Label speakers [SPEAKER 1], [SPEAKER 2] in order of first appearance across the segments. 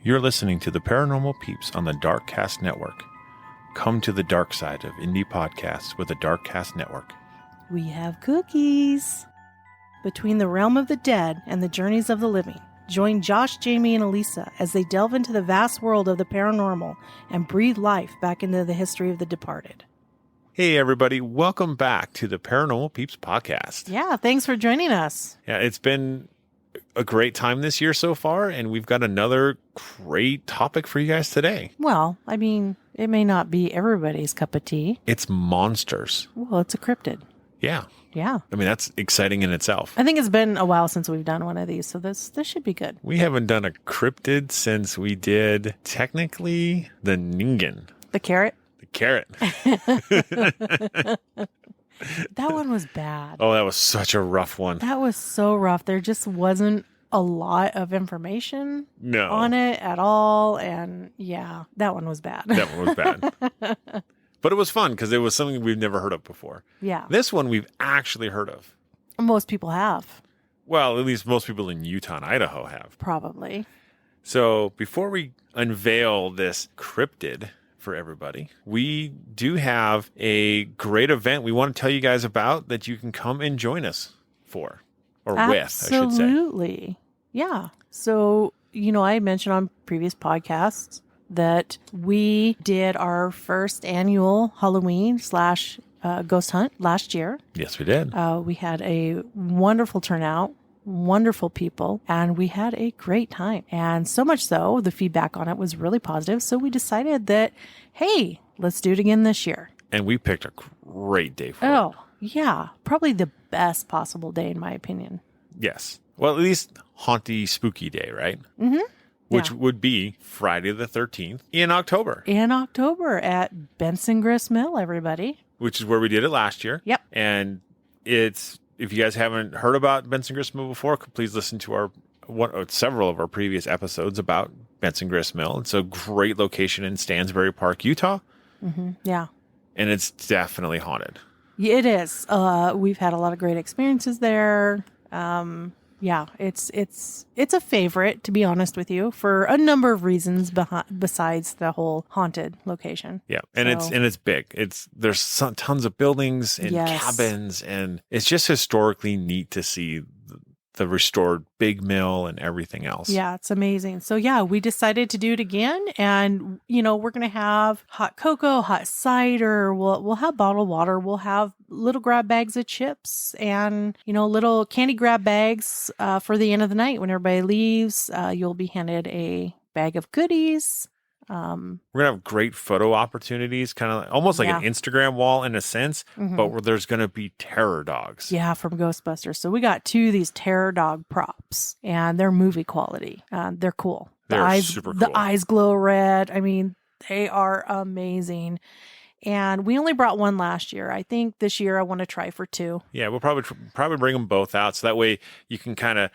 [SPEAKER 1] You're listening to the Paranormal Peeps on the Darkcast Network. Come to the dark side of indie podcasts with the Darkcast Network.
[SPEAKER 2] We have cookies. Between the realm of the dead and the journeys of the living, join Josh, Jamie, and Elisa as they delve into the vast world of the paranormal and breathe life back into the history of the departed.
[SPEAKER 1] Hey everybody, welcome back to the Paranormal Peeps podcast.
[SPEAKER 2] Yeah, thanks for joining us.
[SPEAKER 1] Yeah, it's been a great time this year so far, and we've got another great topic for you guys today.
[SPEAKER 2] Well, I mean, it may not be everybody's cup of tea.
[SPEAKER 1] It's monsters.
[SPEAKER 2] Well, it's a cryptid.
[SPEAKER 1] Yeah.
[SPEAKER 2] Yeah.
[SPEAKER 1] I mean, that's exciting in itself.
[SPEAKER 2] I think it's been a while since we've done one of these, so this should be good.
[SPEAKER 1] We haven't done a cryptid since we did, technically, the Ningen.
[SPEAKER 2] The carrot?
[SPEAKER 1] The carrot.
[SPEAKER 2] That one was bad.
[SPEAKER 1] Oh, that was such a rough one.
[SPEAKER 2] That was so rough. There just wasn't a lot of information on it at all. And yeah, that one was bad.
[SPEAKER 1] That one was bad. But it was fun because it was something we've never heard of before.
[SPEAKER 2] Yeah.
[SPEAKER 1] This one we've actually heard of.
[SPEAKER 2] Most people have.
[SPEAKER 1] Well, at least most people in Utah and Idaho have.
[SPEAKER 2] Probably.
[SPEAKER 1] So before we unveil this cryptid for everybody, we do have a great event we want to tell you guys about that you can come and join us for. Or with, I should say.
[SPEAKER 2] Absolutely. Yeah. So, I mentioned on previous podcasts that we did our first annual Halloween / ghost hunt last year.
[SPEAKER 1] Yes, we did.
[SPEAKER 2] We had a wonderful turnout, wonderful people, and we had a great time. And so much so, the feedback on it was really positive. So we decided that, hey, let's do it again this year.
[SPEAKER 1] And we picked a great day for it.
[SPEAKER 2] Oh, yeah. Probably the best possible day, in my opinion.
[SPEAKER 1] Yes. Well, at least haunty, spooky day, right?
[SPEAKER 2] Mm-hmm.
[SPEAKER 1] Which would be Friday the 13th in October.
[SPEAKER 2] In October at Benson Grist Mill, everybody.
[SPEAKER 1] Which is where we did it last year.
[SPEAKER 2] Yep.
[SPEAKER 1] And if you guys haven't heard about Benson Grist Mill before, please listen to several of our previous episodes about Benson Grist Mill. It's a great location in Stansbury Park, Utah.
[SPEAKER 2] Mm-hmm. Yeah.
[SPEAKER 1] And it's definitely haunted.
[SPEAKER 2] It is. We've had a lot of great experiences there. Yeah, it's a favorite, to be honest with you, for a number of reasons besides the whole haunted location.
[SPEAKER 1] Yeah, and it's big. There's tons of buildings and cabins, and it's just historically neat to see the restored big mill and everything else.
[SPEAKER 2] Yeah, it's amazing. So yeah, we decided to do it again, and we're gonna have hot cocoa, hot cider. We'll have bottled water. We'll have little grab bags of chips, and little candy grab bags for the end of the night when everybody leaves. You'll be handed a bag of goodies.
[SPEAKER 1] We're gonna have great photo opportunities, kind of almost like an Instagram wall in a sense, but there's gonna be terror dogs.
[SPEAKER 2] Yeah, from Ghostbusters. So we got 2 of these terror dog props, and they're movie quality. They're cool.
[SPEAKER 1] They're super cool.
[SPEAKER 2] The eyes glow red. I mean, they are amazing. And we only brought 1 last year. I think this year I want to try for 2.
[SPEAKER 1] Yeah, we'll probably bring them both out, so that way you can kind of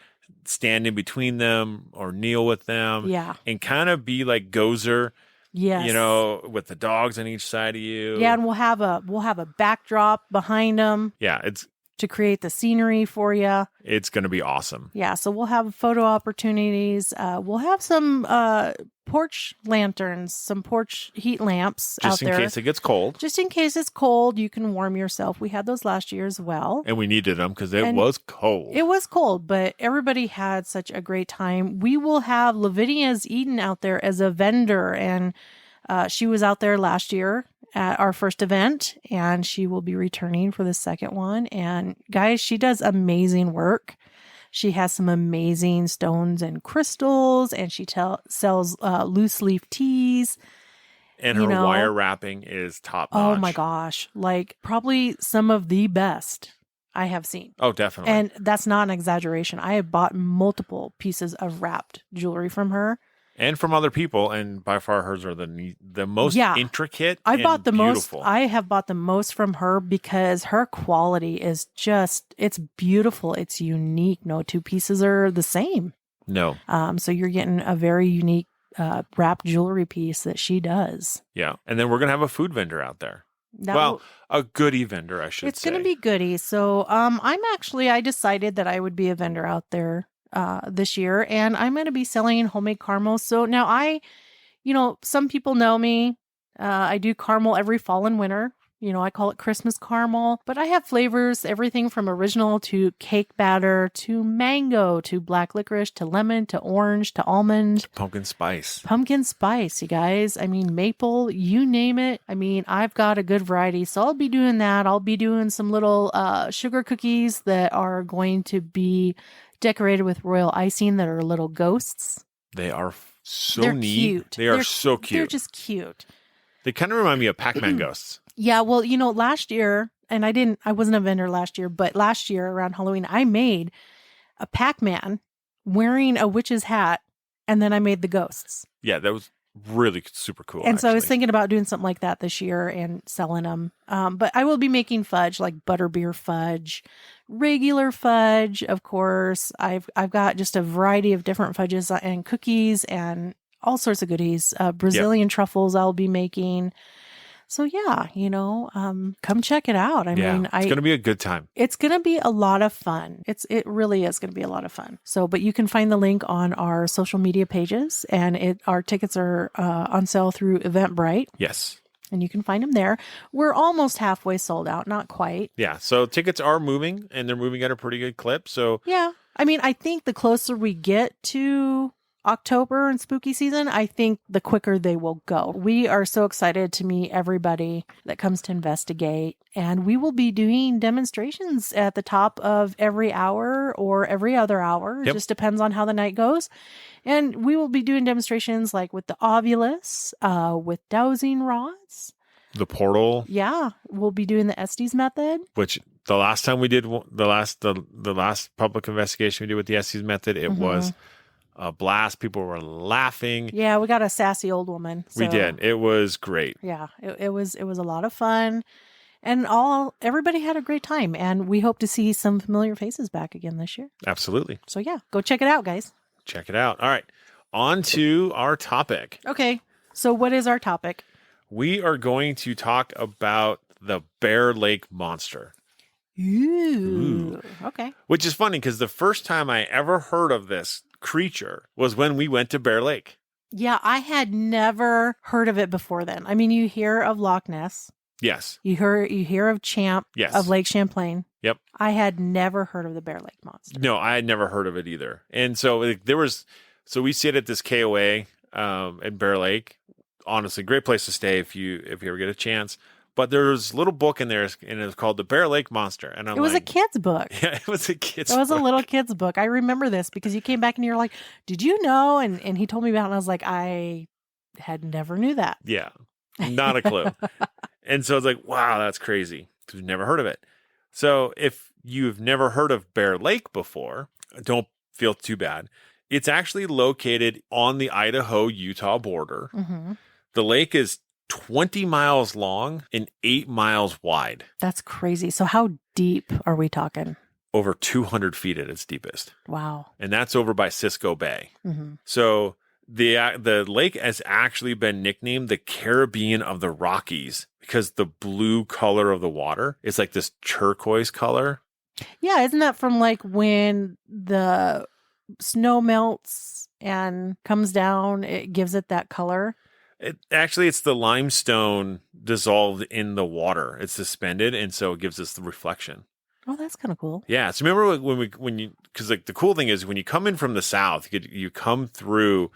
[SPEAKER 1] stand in between them or kneel with them.
[SPEAKER 2] Yeah.
[SPEAKER 1] And kind of be like Gozer.
[SPEAKER 2] Yes.
[SPEAKER 1] With the dogs on each side of you.
[SPEAKER 2] Yeah, and we'll have a backdrop behind them.
[SPEAKER 1] Yeah, it's
[SPEAKER 2] to create the scenery for you.
[SPEAKER 1] It's going to be awesome.
[SPEAKER 2] Yeah, so we'll have photo opportunities. We'll have some porch lanterns, some porch heat lamps out there.
[SPEAKER 1] Just in case it gets cold.
[SPEAKER 2] Just in case it's cold, you can warm yourself. We had those last year as well.
[SPEAKER 1] And we needed them because it was cold.
[SPEAKER 2] It was cold, but everybody had such a great time. We will have Lavinia's Eden out there as a vendor, and she was out there last year at our first event, and she will be returning for the second one. And guys, she does amazing work. She has some amazing stones and crystals, and she sells loose leaf teas.
[SPEAKER 1] And her wire wrapping is top notch.
[SPEAKER 2] Oh my gosh. Like probably some of the best I have seen.
[SPEAKER 1] Oh, definitely.
[SPEAKER 2] And that's not an exaggeration. I have bought multiple pieces of wrapped jewelry from her.
[SPEAKER 1] And from other people, and by far hers are the most intricate. I
[SPEAKER 2] have bought the most from her because her quality is it's beautiful. It's unique. No 2 pieces are the same.
[SPEAKER 1] No.
[SPEAKER 2] So you're getting a very unique wrapped jewelry piece that she does.
[SPEAKER 1] Yeah, and then we're gonna have a food vendor out there. A goodie vendor, I should say.
[SPEAKER 2] It's gonna be goodies. So I decided that I would be a vendor out there this year, and I'm going to be selling homemade caramels. So now some people know me. I do caramel every fall and winter. I call it Christmas caramel, but I have flavors, everything from original to cake batter to mango to black licorice to lemon to orange to almond.
[SPEAKER 1] Pumpkin spice.
[SPEAKER 2] Pumpkin spice, you guys. I mean, maple, you name it. I mean, I've got a good variety. So I'll be doing that. I'll be doing some little sugar cookies that are going to be decorated with royal icing that are little ghosts.
[SPEAKER 1] They are so
[SPEAKER 2] They're
[SPEAKER 1] neat.
[SPEAKER 2] Cute.
[SPEAKER 1] They're so cute.
[SPEAKER 2] They're just cute.
[SPEAKER 1] They kind of remind me of Pac-Man ghosts.
[SPEAKER 2] Yeah, well, last year, and I wasn't a vendor last year, but last year around Halloween, I made a Pac-Man wearing a witch's hat, and then I made the ghosts.
[SPEAKER 1] Yeah, that was really super cool.
[SPEAKER 2] And so I was thinking about doing something like that this year and selling them. But I will be making fudge, like butterbeer fudge, regular fudge, of course. I've got just a variety of different fudges and cookies and all sorts of goodies. Brazilian truffles I'll be making. So yeah, come check it out. I mean,
[SPEAKER 1] it's going to be a good time.
[SPEAKER 2] It's going to be a lot of fun. It really is going to be a lot of fun. So, but you can find the link on our social media pages, and our tickets are on sale through Eventbrite.
[SPEAKER 1] Yes.
[SPEAKER 2] And you can find them there. We're almost halfway sold out, not quite.
[SPEAKER 1] Yeah. So tickets are moving, and they're moving at a pretty good clip. So
[SPEAKER 2] yeah, I mean, I think the closer we get to October and spooky season, I think the quicker they will go. We are so excited to meet everybody that comes to investigate, and we will be doing demonstrations at the top of every hour or every other hour. It just depends on how the night goes. And we will be doing demonstrations like with the ovulus, with dowsing rods.
[SPEAKER 1] The portal.
[SPEAKER 2] Yeah, we'll be doing the Estes method.
[SPEAKER 1] Which the last time we did the last public investigation we did with the Estes method, it was a blast. People were laughing.
[SPEAKER 2] Yeah, we got a sassy old woman. So,
[SPEAKER 1] we did. It was great.
[SPEAKER 2] Yeah, it was a lot of fun, and everybody had a great time. And we hope to see some familiar faces back again this year.
[SPEAKER 1] Absolutely.
[SPEAKER 2] So yeah, go check it out, guys.
[SPEAKER 1] Check it out. All right, on to our topic.
[SPEAKER 2] Okay, so what is our topic?
[SPEAKER 1] We are going to talk about the Bear Lake Monster.
[SPEAKER 2] Ooh. Okay.
[SPEAKER 1] Which is funny because the first time I ever heard of this creature was when we went to Bear Lake.
[SPEAKER 2] Yeah, I had never heard of it before then. I mean, you hear of Loch Ness.
[SPEAKER 1] Yes.
[SPEAKER 2] You hear of Champ of Lake Champlain.
[SPEAKER 1] Yep.
[SPEAKER 2] I had never heard of the Bear Lake Monster.
[SPEAKER 1] No, I had never heard of it either. And so we sit at this KOA in Bear Lake. Honestly, great place to stay if you ever get a chance. But there's a little book in there, and it was called The Bear Lake Monster. And
[SPEAKER 2] it was a kid's book.
[SPEAKER 1] Yeah, it was a kid's book.
[SPEAKER 2] It was a little kid's book. I remember this because you came back and you were like, did you know? And he told me about it, and I was like, I had never knew that.
[SPEAKER 1] Yeah, not a clue. And so I was like, wow, that's crazy. We've never heard of it. So if you've never heard of Bear Lake before, don't feel too bad. It's actually located on the Idaho Utah border. Mm-hmm. The lake is 20 miles long and 8 miles wide.
[SPEAKER 2] That's crazy. So how deep are we talking?
[SPEAKER 1] Over 200 feet at its deepest.
[SPEAKER 2] Wow.
[SPEAKER 1] And that's over by Cisco Bay. Mm-hmm. So the lake has actually been nicknamed the Caribbean of the Rockies because the blue color of the water is like this turquoise color.
[SPEAKER 2] Yeah, isn't that from like when the snow melts and comes down, it gives it that color?
[SPEAKER 1] It's the limestone dissolved in the water. It's suspended, and so it gives us the reflection.
[SPEAKER 2] Oh, that's kind of cool.
[SPEAKER 1] Yeah. So remember because like the cool thing is when you come in from the south, you come through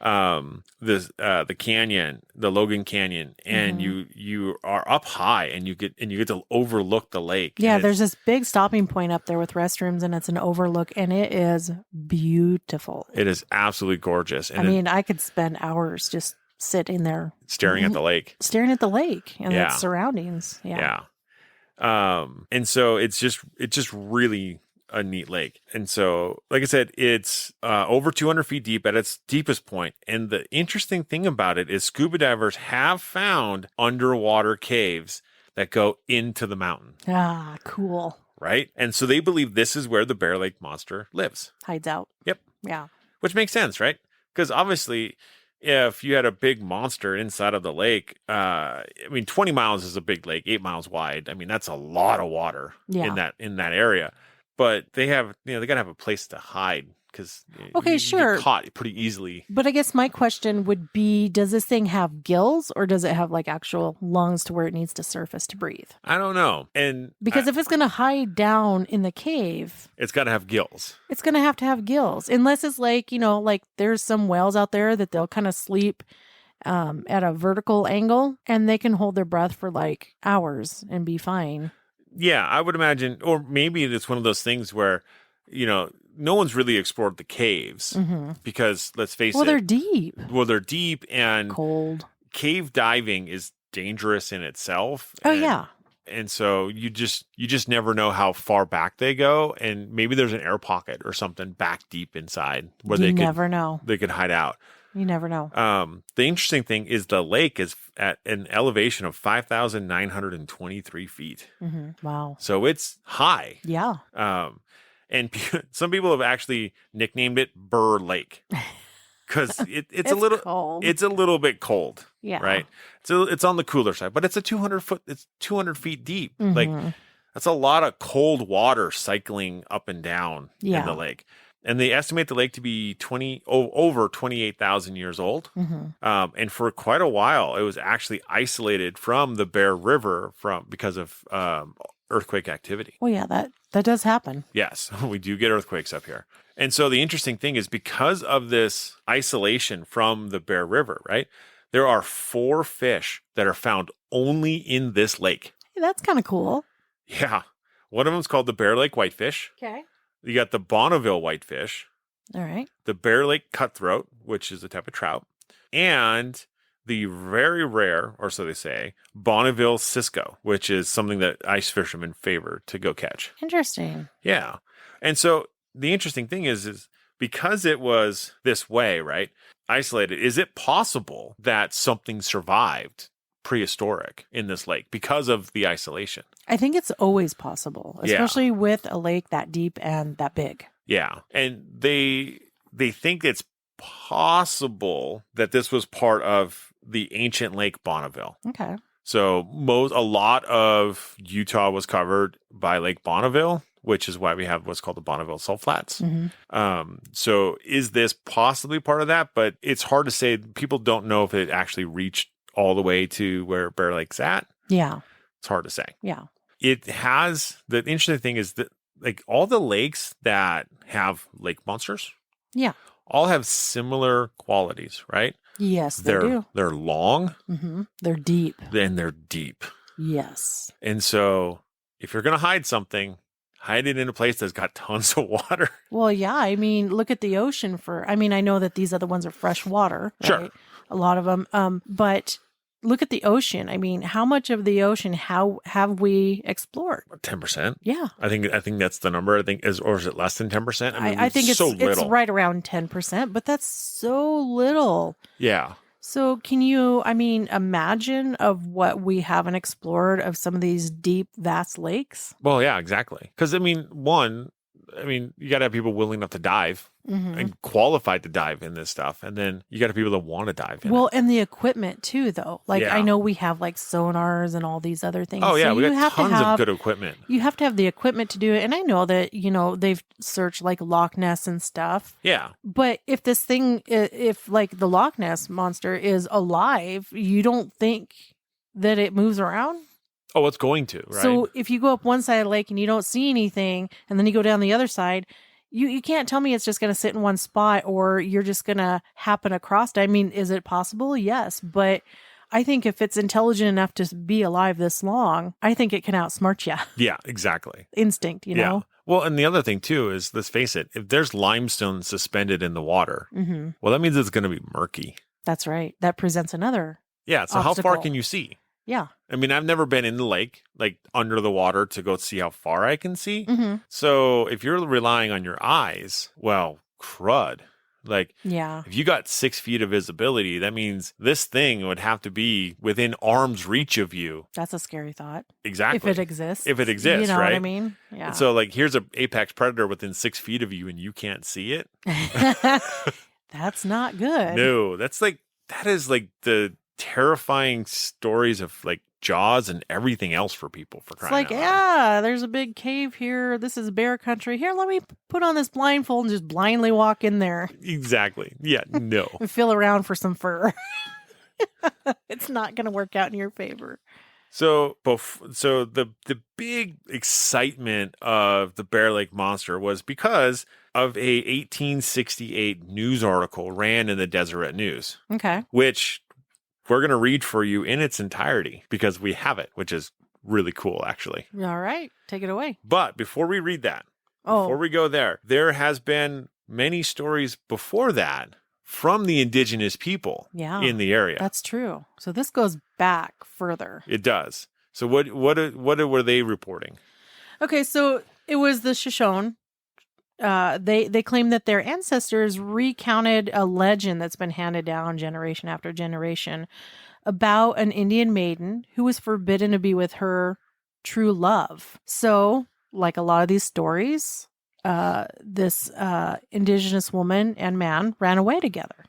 [SPEAKER 1] the canyon, the Logan Canyon, and you are up high, and you get to overlook the lake.
[SPEAKER 2] Yeah, there's this big stopping point up there with restrooms, and it's an overlook, and it is beautiful.
[SPEAKER 1] It is absolutely gorgeous. And
[SPEAKER 2] I mean, I could spend hours just sitting there
[SPEAKER 1] staring at the lake
[SPEAKER 2] and its surroundings. Yeah.
[SPEAKER 1] And so it's just really a neat lake. And so, like I said, it's over 200 feet deep at its deepest point. And the interesting thing about it is scuba divers have found underwater caves that go into the mountain.
[SPEAKER 2] Ah, cool.
[SPEAKER 1] Right? And so they believe this is where the Bear Lake Monster lives.
[SPEAKER 2] Hides out.
[SPEAKER 1] Yep.
[SPEAKER 2] Yeah.
[SPEAKER 1] Which makes sense, right? Because obviously, if you had a big monster inside of the lake, 20 miles is a big lake, 8 miles wide. I mean, that's a lot of water in that area. But they have, they got to have a place to hide because
[SPEAKER 2] Okay,
[SPEAKER 1] you
[SPEAKER 2] sure.
[SPEAKER 1] get caught pretty easily.
[SPEAKER 2] But I guess my question would be, does this thing have gills or does it have like actual lungs to where it needs to surface to breathe?
[SPEAKER 1] I don't know. And
[SPEAKER 2] Because if it's going to hide down in the cave,
[SPEAKER 1] it's got to have gills.
[SPEAKER 2] it's going to have gills. Unless it's like, like there's some whales out there that they'll kind of sleep at a vertical angle and they can hold their breath for like hours and be fine.
[SPEAKER 1] Yeah, I would imagine. Or maybe it's one of those things where, no one's really explored the caves because let's face
[SPEAKER 2] Well,
[SPEAKER 1] it.
[SPEAKER 2] they're deep.
[SPEAKER 1] Well, they're deep and
[SPEAKER 2] Cold.
[SPEAKER 1] cave diving is dangerous in itself.
[SPEAKER 2] Oh,
[SPEAKER 1] and,
[SPEAKER 2] yeah.
[SPEAKER 1] And so you just never know how far back they go, and maybe there's an air pocket or something back deep inside where
[SPEAKER 2] You never know.
[SPEAKER 1] They could hide out.
[SPEAKER 2] You never know.
[SPEAKER 1] The interesting thing is the lake is at an elevation of 5,923 feet.
[SPEAKER 2] Wow.
[SPEAKER 1] So it's high.
[SPEAKER 2] Yeah.
[SPEAKER 1] And some people have actually nicknamed it Burr Lake because it's a little
[SPEAKER 2] cold.
[SPEAKER 1] It's a little bit cold.
[SPEAKER 2] Yeah.
[SPEAKER 1] Right. So it's on the cooler side, but it's 200 feet deep. Like that's a lot of cold water cycling up and down in the lake. And they estimate the lake to be over 28,000 years old. And for quite a while, it was actually isolated from the Bear River because of earthquake activity.
[SPEAKER 2] Well, yeah, that does happen.
[SPEAKER 1] Yes, we do get earthquakes up here. And so the interesting thing is because of this isolation from the Bear River, right, there are 4 fish that are found only in this lake.
[SPEAKER 2] Hey, that's kind of cool.
[SPEAKER 1] Yeah. One of them is called the Bear Lake Whitefish.
[SPEAKER 2] Okay.
[SPEAKER 1] You got the Bonneville Whitefish.
[SPEAKER 2] All right.
[SPEAKER 1] The Bear Lake Cutthroat, which is a type of trout. And the very rare, or so they say, Bonneville Cisco, which is something that ice fishermen favor to go catch.
[SPEAKER 2] Interesting.
[SPEAKER 1] Yeah. And so the interesting thing is because it was this way, right, isolated, is it possible that something survived prehistoric in this lake because of the isolation?
[SPEAKER 2] I think it's always possible, especially with a lake that deep and that big.
[SPEAKER 1] Yeah. And they think it's possible that this was part of the ancient Lake Bonneville.
[SPEAKER 2] Okay.
[SPEAKER 1] So a lot of Utah was covered by Lake Bonneville, which is why we have what's called the Bonneville Salt Flats. So is this possibly part of that? But it's hard to say. People don't know if it actually reached all the way to where Bear Lake's at.
[SPEAKER 2] Yeah.
[SPEAKER 1] It's hard to say.
[SPEAKER 2] Yeah.
[SPEAKER 1] It has, the interesting thing is that like all the lakes that have lake monsters.
[SPEAKER 2] Yeah.
[SPEAKER 1] All have similar qualities, right?
[SPEAKER 2] Yes, they do.
[SPEAKER 1] They're long.
[SPEAKER 2] They're deep.
[SPEAKER 1] And they're deep.
[SPEAKER 2] Yes.
[SPEAKER 1] And so if you're going to hide something, hide it in a place that's got tons of water.
[SPEAKER 2] Well, yeah. I mean, look at the ocean I know that these other ones are fresh water. Right?
[SPEAKER 1] Sure.
[SPEAKER 2] A lot of them. But look at the ocean. I mean, how much of the ocean have we explored?
[SPEAKER 1] 10%.
[SPEAKER 2] Yeah.
[SPEAKER 1] I think that's the number. I think or is it less than 10%?
[SPEAKER 2] I think it's
[SPEAKER 1] so little.
[SPEAKER 2] It's right around 10%, but that's so little.
[SPEAKER 1] Yeah.
[SPEAKER 2] So can you, imagine of what we haven't explored of some of these deep, vast lakes?
[SPEAKER 1] Well, yeah, exactly. Because, you got to have people willing enough to dive and qualified to dive in this stuff. And then you got to have people that want to dive in.
[SPEAKER 2] Well, and the equipment too, though. Like,
[SPEAKER 1] Yeah.
[SPEAKER 2] I know we have like sonars and all these other things.
[SPEAKER 1] Oh, yeah.
[SPEAKER 2] So
[SPEAKER 1] We
[SPEAKER 2] you
[SPEAKER 1] got
[SPEAKER 2] have
[SPEAKER 1] tons
[SPEAKER 2] to have,
[SPEAKER 1] of good equipment.
[SPEAKER 2] You have to have the equipment to do it. And I know that, they've searched like Loch Ness and stuff.
[SPEAKER 1] Yeah.
[SPEAKER 2] But if this thing, if like the Loch Ness monster is alive, you don't think that it moves around?
[SPEAKER 1] Oh, it's going to, right?
[SPEAKER 2] So if you go up one side of the lake and you don't see anything, and then you go down the other side, you can't tell me it's just going to sit in one spot or you're just going to happen across it. I mean, is it possible? Yes. But I think if it's intelligent enough to be alive this long, I think it can outsmart you.
[SPEAKER 1] Yeah, exactly.
[SPEAKER 2] Instinct, you know?
[SPEAKER 1] Well, and the other thing too is, let's face it, if there's limestone suspended in the water, well, that means it's going to be murky.
[SPEAKER 2] That's right. That presents another
[SPEAKER 1] Yeah. So
[SPEAKER 2] obstacle.
[SPEAKER 1] how far can you see?
[SPEAKER 2] Yeah.
[SPEAKER 1] I've never been in the lake, like under the water to go see how far I can see. So if you're relying on your eyes, well, crud. Like,
[SPEAKER 2] yeah.
[SPEAKER 1] if you got 6 feet of visibility, that means this thing would have to be within arm's reach of you.
[SPEAKER 2] That's a scary thought.
[SPEAKER 1] Exactly.
[SPEAKER 2] If it exists.
[SPEAKER 1] If it exists,
[SPEAKER 2] you know
[SPEAKER 1] right?
[SPEAKER 2] what I mean? Yeah.
[SPEAKER 1] And so, like, here's an apex predator within 6 feet of you and you can't see it.
[SPEAKER 2] That's not good.
[SPEAKER 1] No, that is like the terrifying stories of like Jaws and everything else for people, for
[SPEAKER 2] It's
[SPEAKER 1] crying
[SPEAKER 2] like,
[SPEAKER 1] out loud.
[SPEAKER 2] yeah, there's a big cave here. This is bear country. Here, let me put on this blindfold and just blindly walk in there
[SPEAKER 1] Exactly. Yeah, no.
[SPEAKER 2] and feel around for some fur. It's not going to work out in your favor.
[SPEAKER 1] So the big excitement of the Bear Lake Monster was because of a 1868 news article ran in the Deseret News,
[SPEAKER 2] Okay.
[SPEAKER 1] which we're going to read for you in its entirety because we have it, which is really cool, actually.
[SPEAKER 2] All right. Take it away.
[SPEAKER 1] But before we read that, before we go there has been many stories before that from the indigenous people in the area.
[SPEAKER 2] That's true. So this goes back further.
[SPEAKER 1] It does. So what were they reporting?
[SPEAKER 2] Okay, so it was the Shoshone. They claim that their ancestors recounted a legend that's been handed down generation after generation about an Indian maiden who was forbidden to be with her true love. So, like a lot of these stories, this indigenous woman and man ran away together.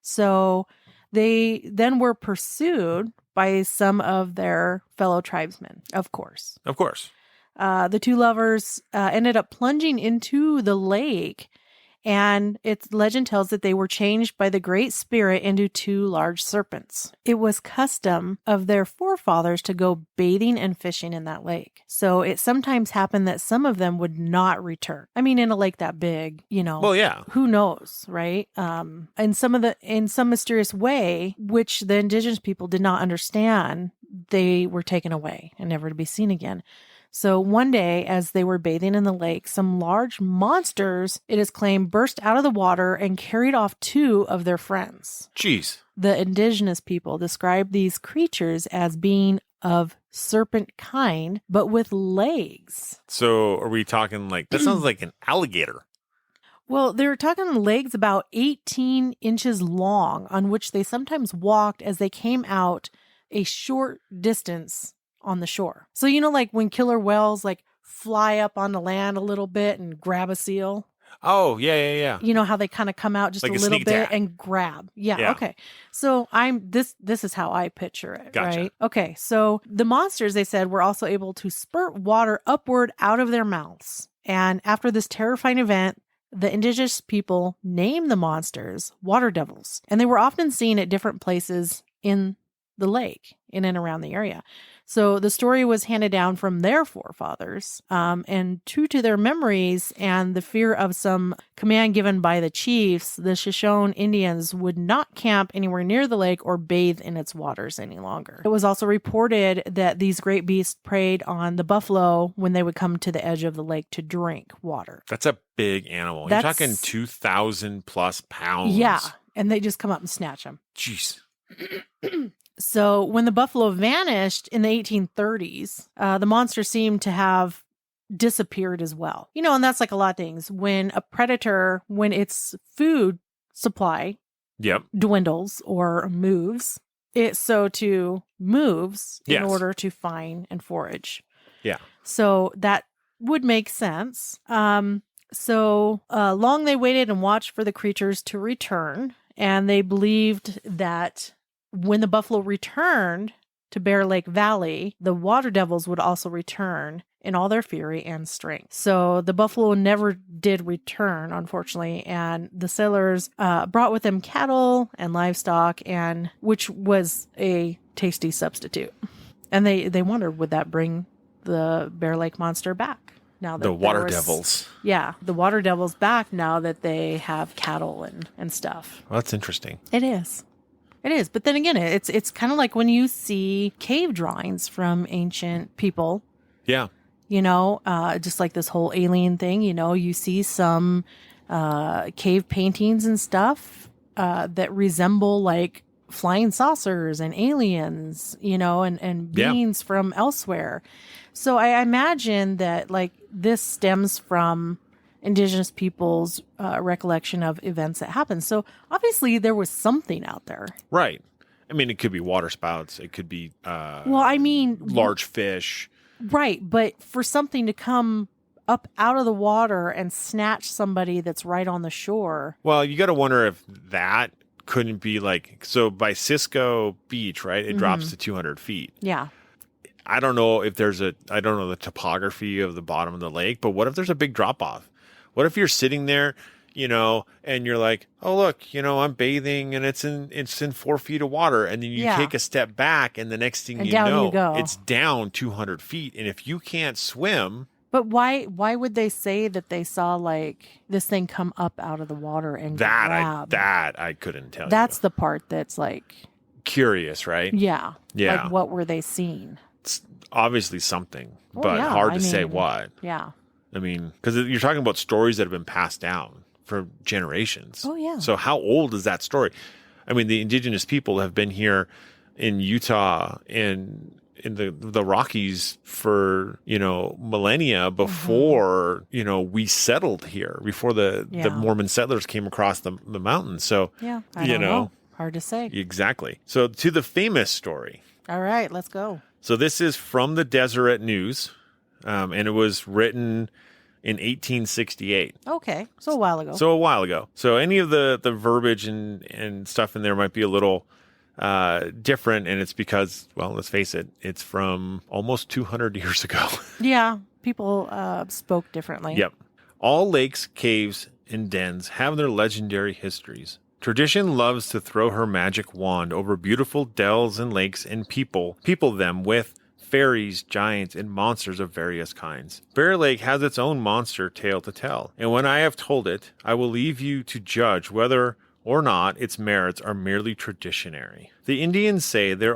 [SPEAKER 2] So they then were pursued by some of their fellow tribesmen, of course.
[SPEAKER 1] Of course.
[SPEAKER 2] The two lovers ended up plunging into the lake, and its legend tells that they were changed by the Great Spirit into two large serpents. It was custom of their forefathers to go bathing and fishing in that lake. So it sometimes happened that some of them would not return. I mean, in a lake that big,
[SPEAKER 1] Well, yeah.
[SPEAKER 2] who knows, right? In some mysterious way, which the indigenous people did not understand, they were taken away and never to be seen again. So one day, as they were bathing in the lake, some large monsters, it is claimed, burst out of the water and carried off two of their friends.
[SPEAKER 1] Jeez.
[SPEAKER 2] The indigenous people describe these creatures as being of serpent kind, but with legs.
[SPEAKER 1] So are we talking like, that sounds like an alligator.
[SPEAKER 2] Well, they were talking legs about 18 inches long, on which they sometimes walked as they came out a short distance on the shore. So, like when killer whales like fly up on the land a little bit and grab a seal.
[SPEAKER 1] Oh, yeah.
[SPEAKER 2] You know how they kind of come out just
[SPEAKER 1] like
[SPEAKER 2] a little
[SPEAKER 1] sneak
[SPEAKER 2] bit
[SPEAKER 1] attack.
[SPEAKER 2] and grab. Yeah,
[SPEAKER 1] Yeah.
[SPEAKER 2] okay. So this is how I picture it,
[SPEAKER 1] Gotcha.
[SPEAKER 2] right? Okay. So the monsters, they said, were also able to spurt water upward out of their mouths. And after this terrifying event, the indigenous people named the monsters water devils. And they were often seen at different places in the lake, in and around the area. So the story was handed down from their forefathers, and true to their memories and the fear of some command given by the chiefs, the Shoshone Indians would not camp anywhere near the lake or bathe in its waters any longer. It was also reported that these great beasts preyed on the buffalo when they would come to the edge of the lake to drink water. That's
[SPEAKER 1] a big animal. You're talking 2,000 plus pounds.
[SPEAKER 2] Yeah, and they just come up and snatch them.
[SPEAKER 1] Jeez.
[SPEAKER 2] So when the buffalo vanished in the 1830s, the monster seemed to have disappeared as well. And that's like a lot of things. When a predator, when its food supply dwindles or moves, it so too moves in order to find and forage.
[SPEAKER 1] Yeah.
[SPEAKER 2] So that would make sense. So long they waited and watched for the creatures to return, and they believed that when the buffalo returned to Bear Lake Valley, the water devils would also return in all their fury and strength. So the buffalo never did return, unfortunately, and the sailors brought with them cattle and livestock, and which was a tasty substitute. And they wondered, would that bring the Bear Lake monster back? Now that
[SPEAKER 1] the water devils.
[SPEAKER 2] Yeah, the water devils back now that they have cattle and stuff.
[SPEAKER 1] Well, that's interesting.
[SPEAKER 2] It is. It is. But then again, it's kind of like when you see cave drawings from ancient people.
[SPEAKER 1] Yeah.
[SPEAKER 2] Just like this whole alien thing, you see some cave paintings and stuff that resemble like flying saucers and aliens, and beings from elsewhere. So I imagine that like this stems from indigenous people's recollection of events that happened. So obviously there was something out there.
[SPEAKER 1] Right. I mean, it could be water spouts. It could be large fish.
[SPEAKER 2] Right. But for something to come up out of the water and snatch somebody that's right on the shore.
[SPEAKER 1] Well, you got to wonder if that couldn't be like, so by Cisco Beach, right? It drops to 200 feet.
[SPEAKER 2] Yeah.
[SPEAKER 1] I don't know if I don't know the topography of the bottom of the lake, but what if there's a big drop off? What if you're sitting there, and you're like, oh, look, I'm bathing and it's in 4 feet of water. And then you take a step back and the next thing you know, it's down 200 feet. And if you can't swim.
[SPEAKER 2] But why would they say that they saw like this thing come up out of the water and grab?
[SPEAKER 1] I couldn't tell you.
[SPEAKER 2] That's the part that's like
[SPEAKER 1] curious, right?
[SPEAKER 2] Yeah.
[SPEAKER 1] Yeah.
[SPEAKER 2] Like what were they seeing?
[SPEAKER 1] It's obviously something, but hard to say what.
[SPEAKER 2] Yeah.
[SPEAKER 1] I mean, because you're talking about stories that have been passed down for generations.
[SPEAKER 2] Oh, yeah.
[SPEAKER 1] So how old is that story? I mean, the indigenous people have been here in Utah and in the Rockies for, millennia before, we settled here, before the Mormon settlers came across the mountain. So,
[SPEAKER 2] I don't know. Hard to say.
[SPEAKER 1] Exactly. So to the famous story.
[SPEAKER 2] All right, let's go.
[SPEAKER 1] So this is from the Deseret News, and it was written in 1868.
[SPEAKER 2] Okay, so a while ago.
[SPEAKER 1] So any of the verbiage and stuff in there might be a little different, and it's because, well, let's face it, it's from almost 200 years ago.
[SPEAKER 2] Yeah, people spoke differently.
[SPEAKER 1] Yep. All lakes, caves, and dens have their legendary histories. Tradition loves to throw her magic wand over beautiful dells and lakes and people them with fairies, giants, and monsters of various kinds. Bear Lake has its own monster tale to tell, and when I have told it, I will leave you to judge whether or not its merits are merely traditionary. The Indians say there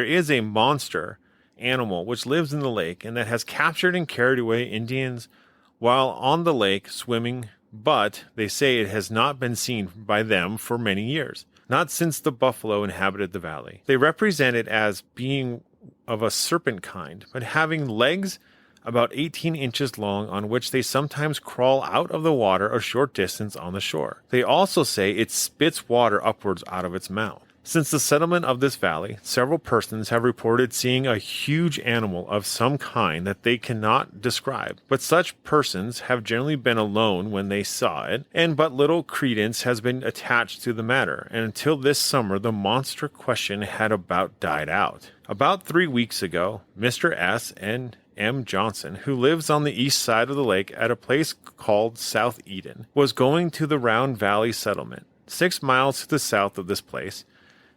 [SPEAKER 1] is a monster animal which lives in the lake and that has captured and carried away Indians while on the lake swimming, but they say it has not been seen by them for many years, not since the buffalo inhabited the valley. They represent it as being of a serpent kind, but having legs about 18 inches long on which they sometimes crawl out of the water a short distance on the shore. They also say it spits water upwards out of its mouth. Since the settlement of this valley, several persons have reported seeing a huge animal of some kind that they cannot describe, but such persons have generally been alone when they saw it, and but little credence has been attached to the matter, and until this summer the monster question had about died out. About 3 weeks ago, Mr. S. and M. Johnson, who lives on the east side of the lake at a place called South Eden, was going to the Round Valley settlement, 6 miles to the south of this place,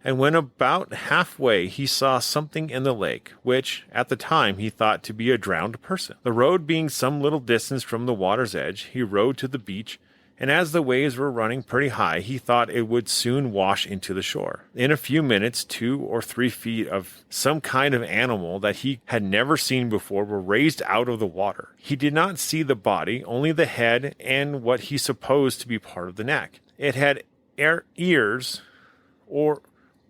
[SPEAKER 1] and when about halfway he saw something in the lake, which at the time he thought to be a drowned person. The road being some little distance from the water's edge, he rode to the beach, and as the waves were running pretty high, he thought it would soon wash into the shore. In a few minutes, 2 or 3 feet of some kind of animal that he had never seen before were raised out of the water. He did not see the body, only the head and what he supposed to be part of the neck. It had ears or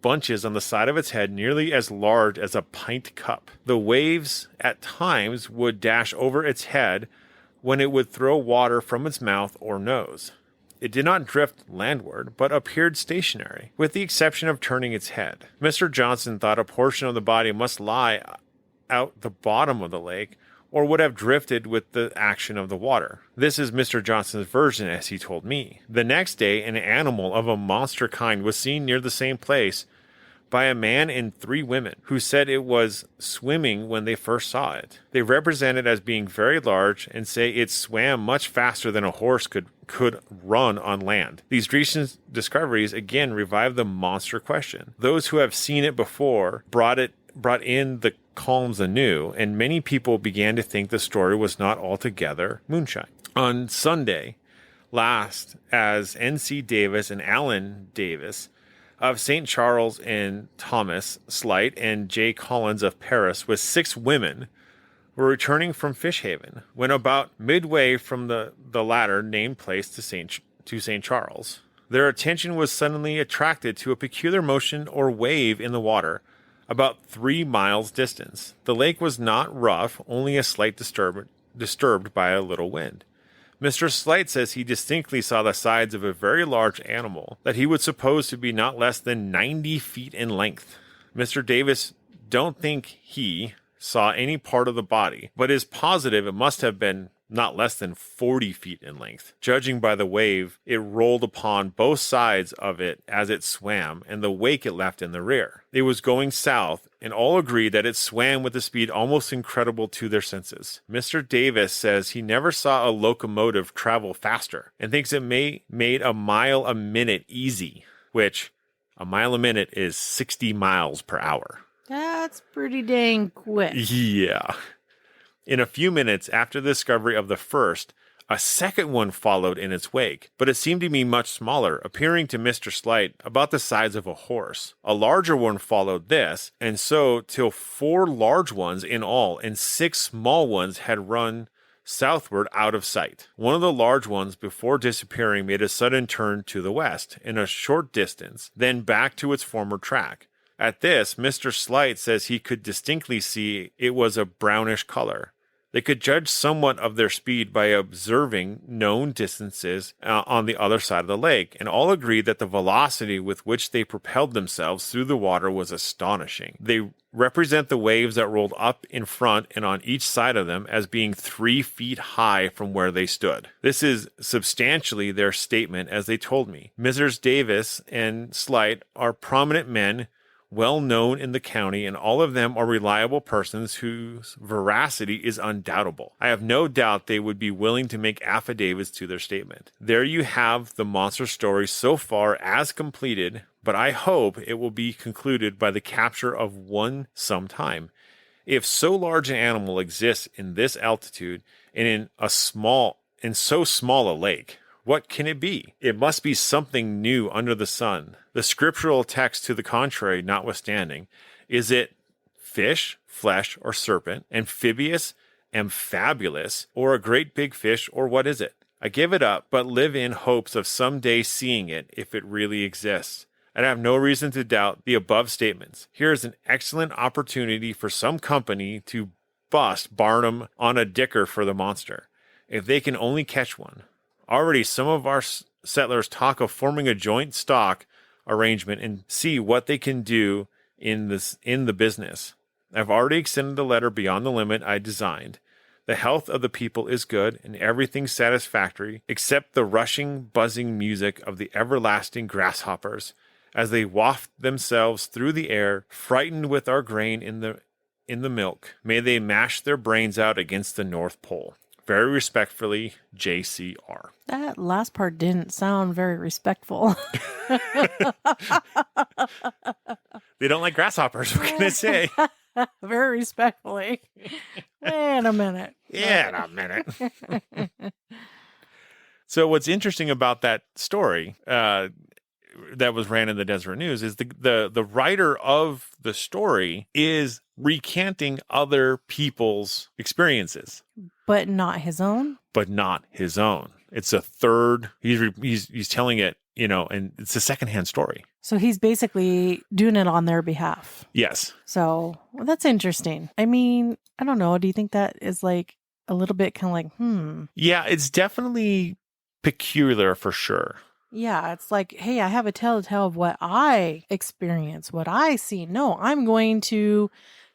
[SPEAKER 1] bunches on the side of its head nearly as large as a pint cup. The waves at times would dash over its head when it would throw water from its mouth or nose. It did not drift landward, but appeared stationary, with the exception of turning its head. Mr. Johnson thought a portion of the body must lie out the bottom of the lake, or would have drifted with the action of the water. This is Mr. Johnson's version, as he told me. The next day, an animal of a monster kind was seen near the same place by a man and 3 women, who said it was swimming when they first saw it. They represent it as being very large and say it swam much faster than a horse could run on land. These recent discoveries again revive the monster question. Those who have seen it before brought in the calms anew, and many people began to think the story was not altogether moonshine. On Sunday last, as N.C. Davis and Alan Davis of St. Charles and Thomas Slight and J. Collins of Paris with 6 women were returning from Fish Haven, when about midway from the latter named place to St. Charles, their attention was suddenly attracted to a peculiar motion or wave in the water about 3 miles distance. The lake was not rough, only a slight disturbed by a little wind. Mr. Slight says he distinctly saw the sides of a very large animal that he would suppose to be not less than 90 feet in length. Mr. Davis don't think he saw any part of the body, but is positive it must have been not less than 40 feet in length. Judging by the wave, it rolled upon both sides of it as it swam and the wake it left in the rear. It was going south, and all agreed that it swam with a speed almost incredible to their senses. Mr. Davis says he never saw a locomotive travel faster and thinks it made a mile a minute easy, which a mile a minute is 60 miles per hour.
[SPEAKER 2] That's pretty dang quick.
[SPEAKER 1] Yeah. In a few minutes after the discovery of the first, a second one followed in its wake, but it seemed to be much smaller, appearing to Mr. Slight about the size of a horse. A larger one followed this, and so till 4 large ones in all and 6 small ones had run southward out of sight. One of the large ones, before disappearing, made a sudden turn to the west in a short distance, then back to its former track. At this, Mr. Slight says he could distinctly see it was a brownish color. They could judge somewhat of their speed by observing known distances on the other side of the lake, and all agreed that the velocity with which they propelled themselves through the water was astonishing. They represent the waves that rolled up in front and on each side of them as being 3 feet high from where they stood. This is substantially their statement, as they told me. Messrs. Davis and Slight are prominent men, well known in the county, and all of them are reliable persons whose veracity is undoubtable. I have no doubt they would be willing to make affidavits to their statement. There you have the monster story so far as completed, but I hope it will be concluded by the capture of one sometime. If so large an animal exists in this altitude and in so small a lake, what can it be? It must be something new under the sun. The scriptural text to the contrary notwithstanding, is it fish, flesh, or serpent, amphibious, amphibulous, or a great big fish, or what is it? I give it up, but live in hopes of some day seeing it if it really exists. And I have no reason to doubt the above statements. Here is an excellent opportunity for some company to bust Barnum on a dicker for the monster, if they can only catch one. Already some of our settlers talk of forming a joint stock arrangement and see what they can do in the business. I've already extended the letter beyond the limit I designed. The health of the people is good and everything satisfactory except the rushing, buzzing music of the everlasting grasshoppers as they waft themselves through the air, frightened with our grain in the milk. May they mash their brains out against the North Pole. Very respectfully, JCR.
[SPEAKER 2] That last part didn't sound very respectful.
[SPEAKER 1] They don't like grasshoppers, what can I say?
[SPEAKER 2] Very respectfully. Wait a minute.
[SPEAKER 1] Yeah, a minute. So what's interesting about that story that was ran in the Deseret News is the writer of the story is recanting other people's experiences.
[SPEAKER 2] But not his own?
[SPEAKER 1] But not his own. It's a third. He's telling it, and it's a secondhand story.
[SPEAKER 2] So he's basically doing it on their behalf.
[SPEAKER 1] Yes.
[SPEAKER 2] So that's interesting. I mean, I don't know. Do you think that is like a little bit kind of like,
[SPEAKER 1] Yeah, it's definitely peculiar for sure.
[SPEAKER 2] Yeah, it's like, hey, I have a tale to tell of what I experience, what I see. No, I'm going to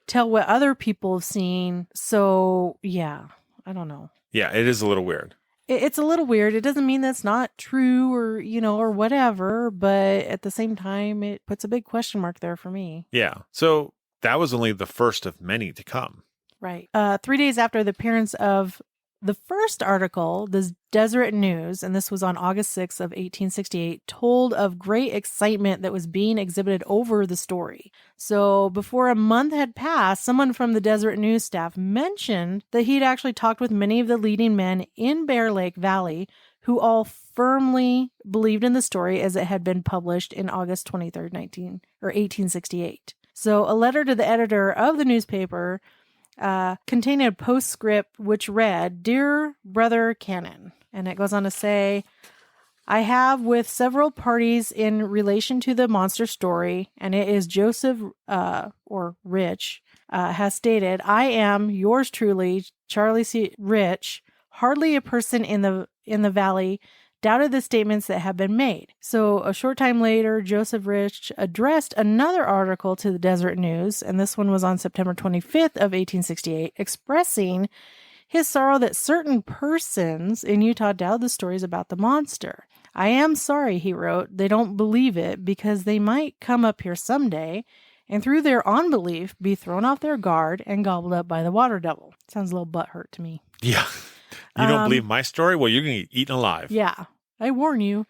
[SPEAKER 2] tell what other people have seen. So, yeah, I don't know.
[SPEAKER 1] Yeah, it is a little weird.
[SPEAKER 2] It's a little weird. It doesn't mean that's not true or, or whatever. But at the same time, it puts a big question mark there for me.
[SPEAKER 1] Yeah. So that was only the first of many to come.
[SPEAKER 2] Right. 3 days after the appearance of the first article, the Deseret News, and this was on August 6th of 1868, told of great excitement that was being exhibited over the story. So before a month had passed, someone from the Deseret News staff mentioned that he'd actually talked with many of the leading men in Bear Lake Valley who all firmly believed in the story as it had been published in August 23rd, 1868. So a letter to the editor of the newspaper contained a postscript which read, "Dear Brother Cannon," and it goes on to say, "I have with several parties in relation to the monster story, and it is Joseph or Rich has stated, I am yours truly, Charlie C. Rich, hardly a person in the valley doubted the statements that have been made." So a short time later, Joseph Rich addressed another article to the Deseret News, and this one was on September 25th of 1868, expressing his sorrow that certain persons in Utah doubt the stories about the monster. I am sorry, he wrote, they don't believe it because they might come up here someday and through their unbelief be thrown off their guard and gobbled up by the water devil. Sounds a little butthurt to me.
[SPEAKER 1] Yeah. You don't believe my story? Well, you're going to get eaten alive.
[SPEAKER 2] Yeah, I warn you.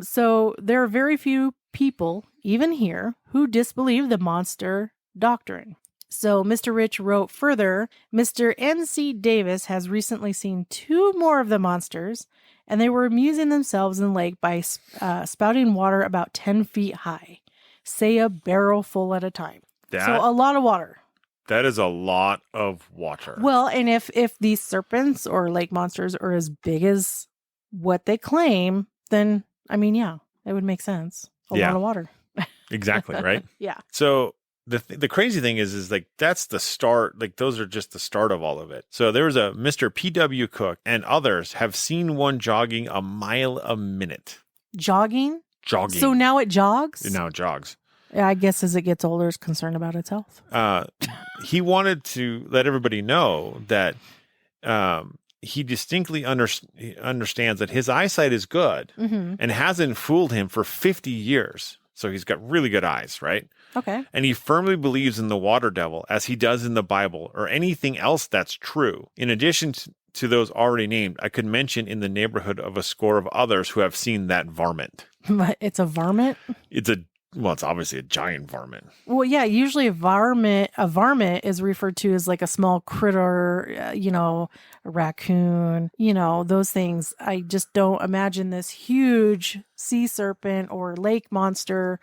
[SPEAKER 2] So there are very few people, even here, who disbelieve the monster doctrine. So Mr. Rich wrote further, Mr. N.C. Davis has recently seen 2 more of the monsters, and they were amusing themselves in the lake by spouting water about 10 feet high, say a barrel full at a time. So a lot of water.
[SPEAKER 1] That is a lot of water.
[SPEAKER 2] Well, and if these serpents or lake monsters are as big as what they claim, then, I mean, yeah, it would make sense. A lot of water.
[SPEAKER 1] Exactly, right?
[SPEAKER 2] Yeah.
[SPEAKER 1] So the crazy thing is like that's the start. Like those are just the start of all of it. So there was a Mr. P.W. Cook and others have seen one jogging a mile a minute.
[SPEAKER 2] Jogging?
[SPEAKER 1] Jogging.
[SPEAKER 2] So now it jogs?
[SPEAKER 1] Now it jogs.
[SPEAKER 2] Yeah, I guess as it gets older, it's concerned about its health.
[SPEAKER 1] He wanted to let everybody know that he distinctly understands that his eyesight is good and hasn't fooled him for 50 years. So he's got really good eyes, right?
[SPEAKER 2] Okay.
[SPEAKER 1] And he firmly believes in the water devil as he does in the Bible or anything else that's true. In addition to those already named, I could mention in the neighborhood of a score of others who have seen that varmint.
[SPEAKER 2] It's a varmint?
[SPEAKER 1] Well, it's obviously a giant varmint.
[SPEAKER 2] Well, yeah, usually a varmint is referred to as like a small critter, a raccoon, those things. I just don't imagine this huge sea serpent or lake monster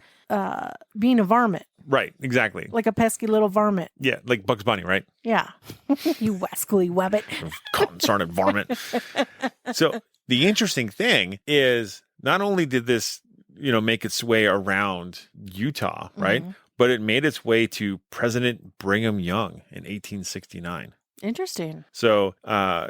[SPEAKER 2] being a varmint.
[SPEAKER 1] Right, exactly.
[SPEAKER 2] Like a pesky little varmint.
[SPEAKER 1] Yeah, like Bugs Bunny, right?
[SPEAKER 2] Yeah. You wascally webbit.
[SPEAKER 1] Consarned varmint. So the interesting thing is not only did this make its way around Utah, right? But it made its way to President Brigham Young in 1869.
[SPEAKER 2] Interesting.
[SPEAKER 1] So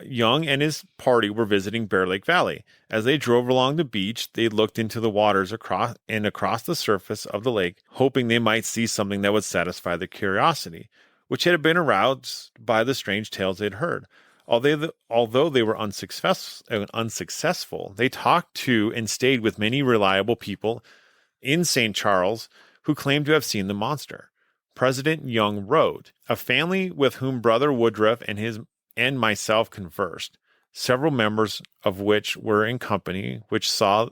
[SPEAKER 1] Young and his party were visiting Bear Lake Valley. As they drove along the beach, they looked into the waters across the surface of the lake, hoping they might see something that would satisfy their curiosity, which had been aroused by the strange tales they'd heard. Although they were unsuccessful, they talked to and stayed with many reliable people in St. Charles who claimed to have seen the monster. President Young wrote, "A family with whom Brother Woodruff and myself conversed, several members of which were in company, which saw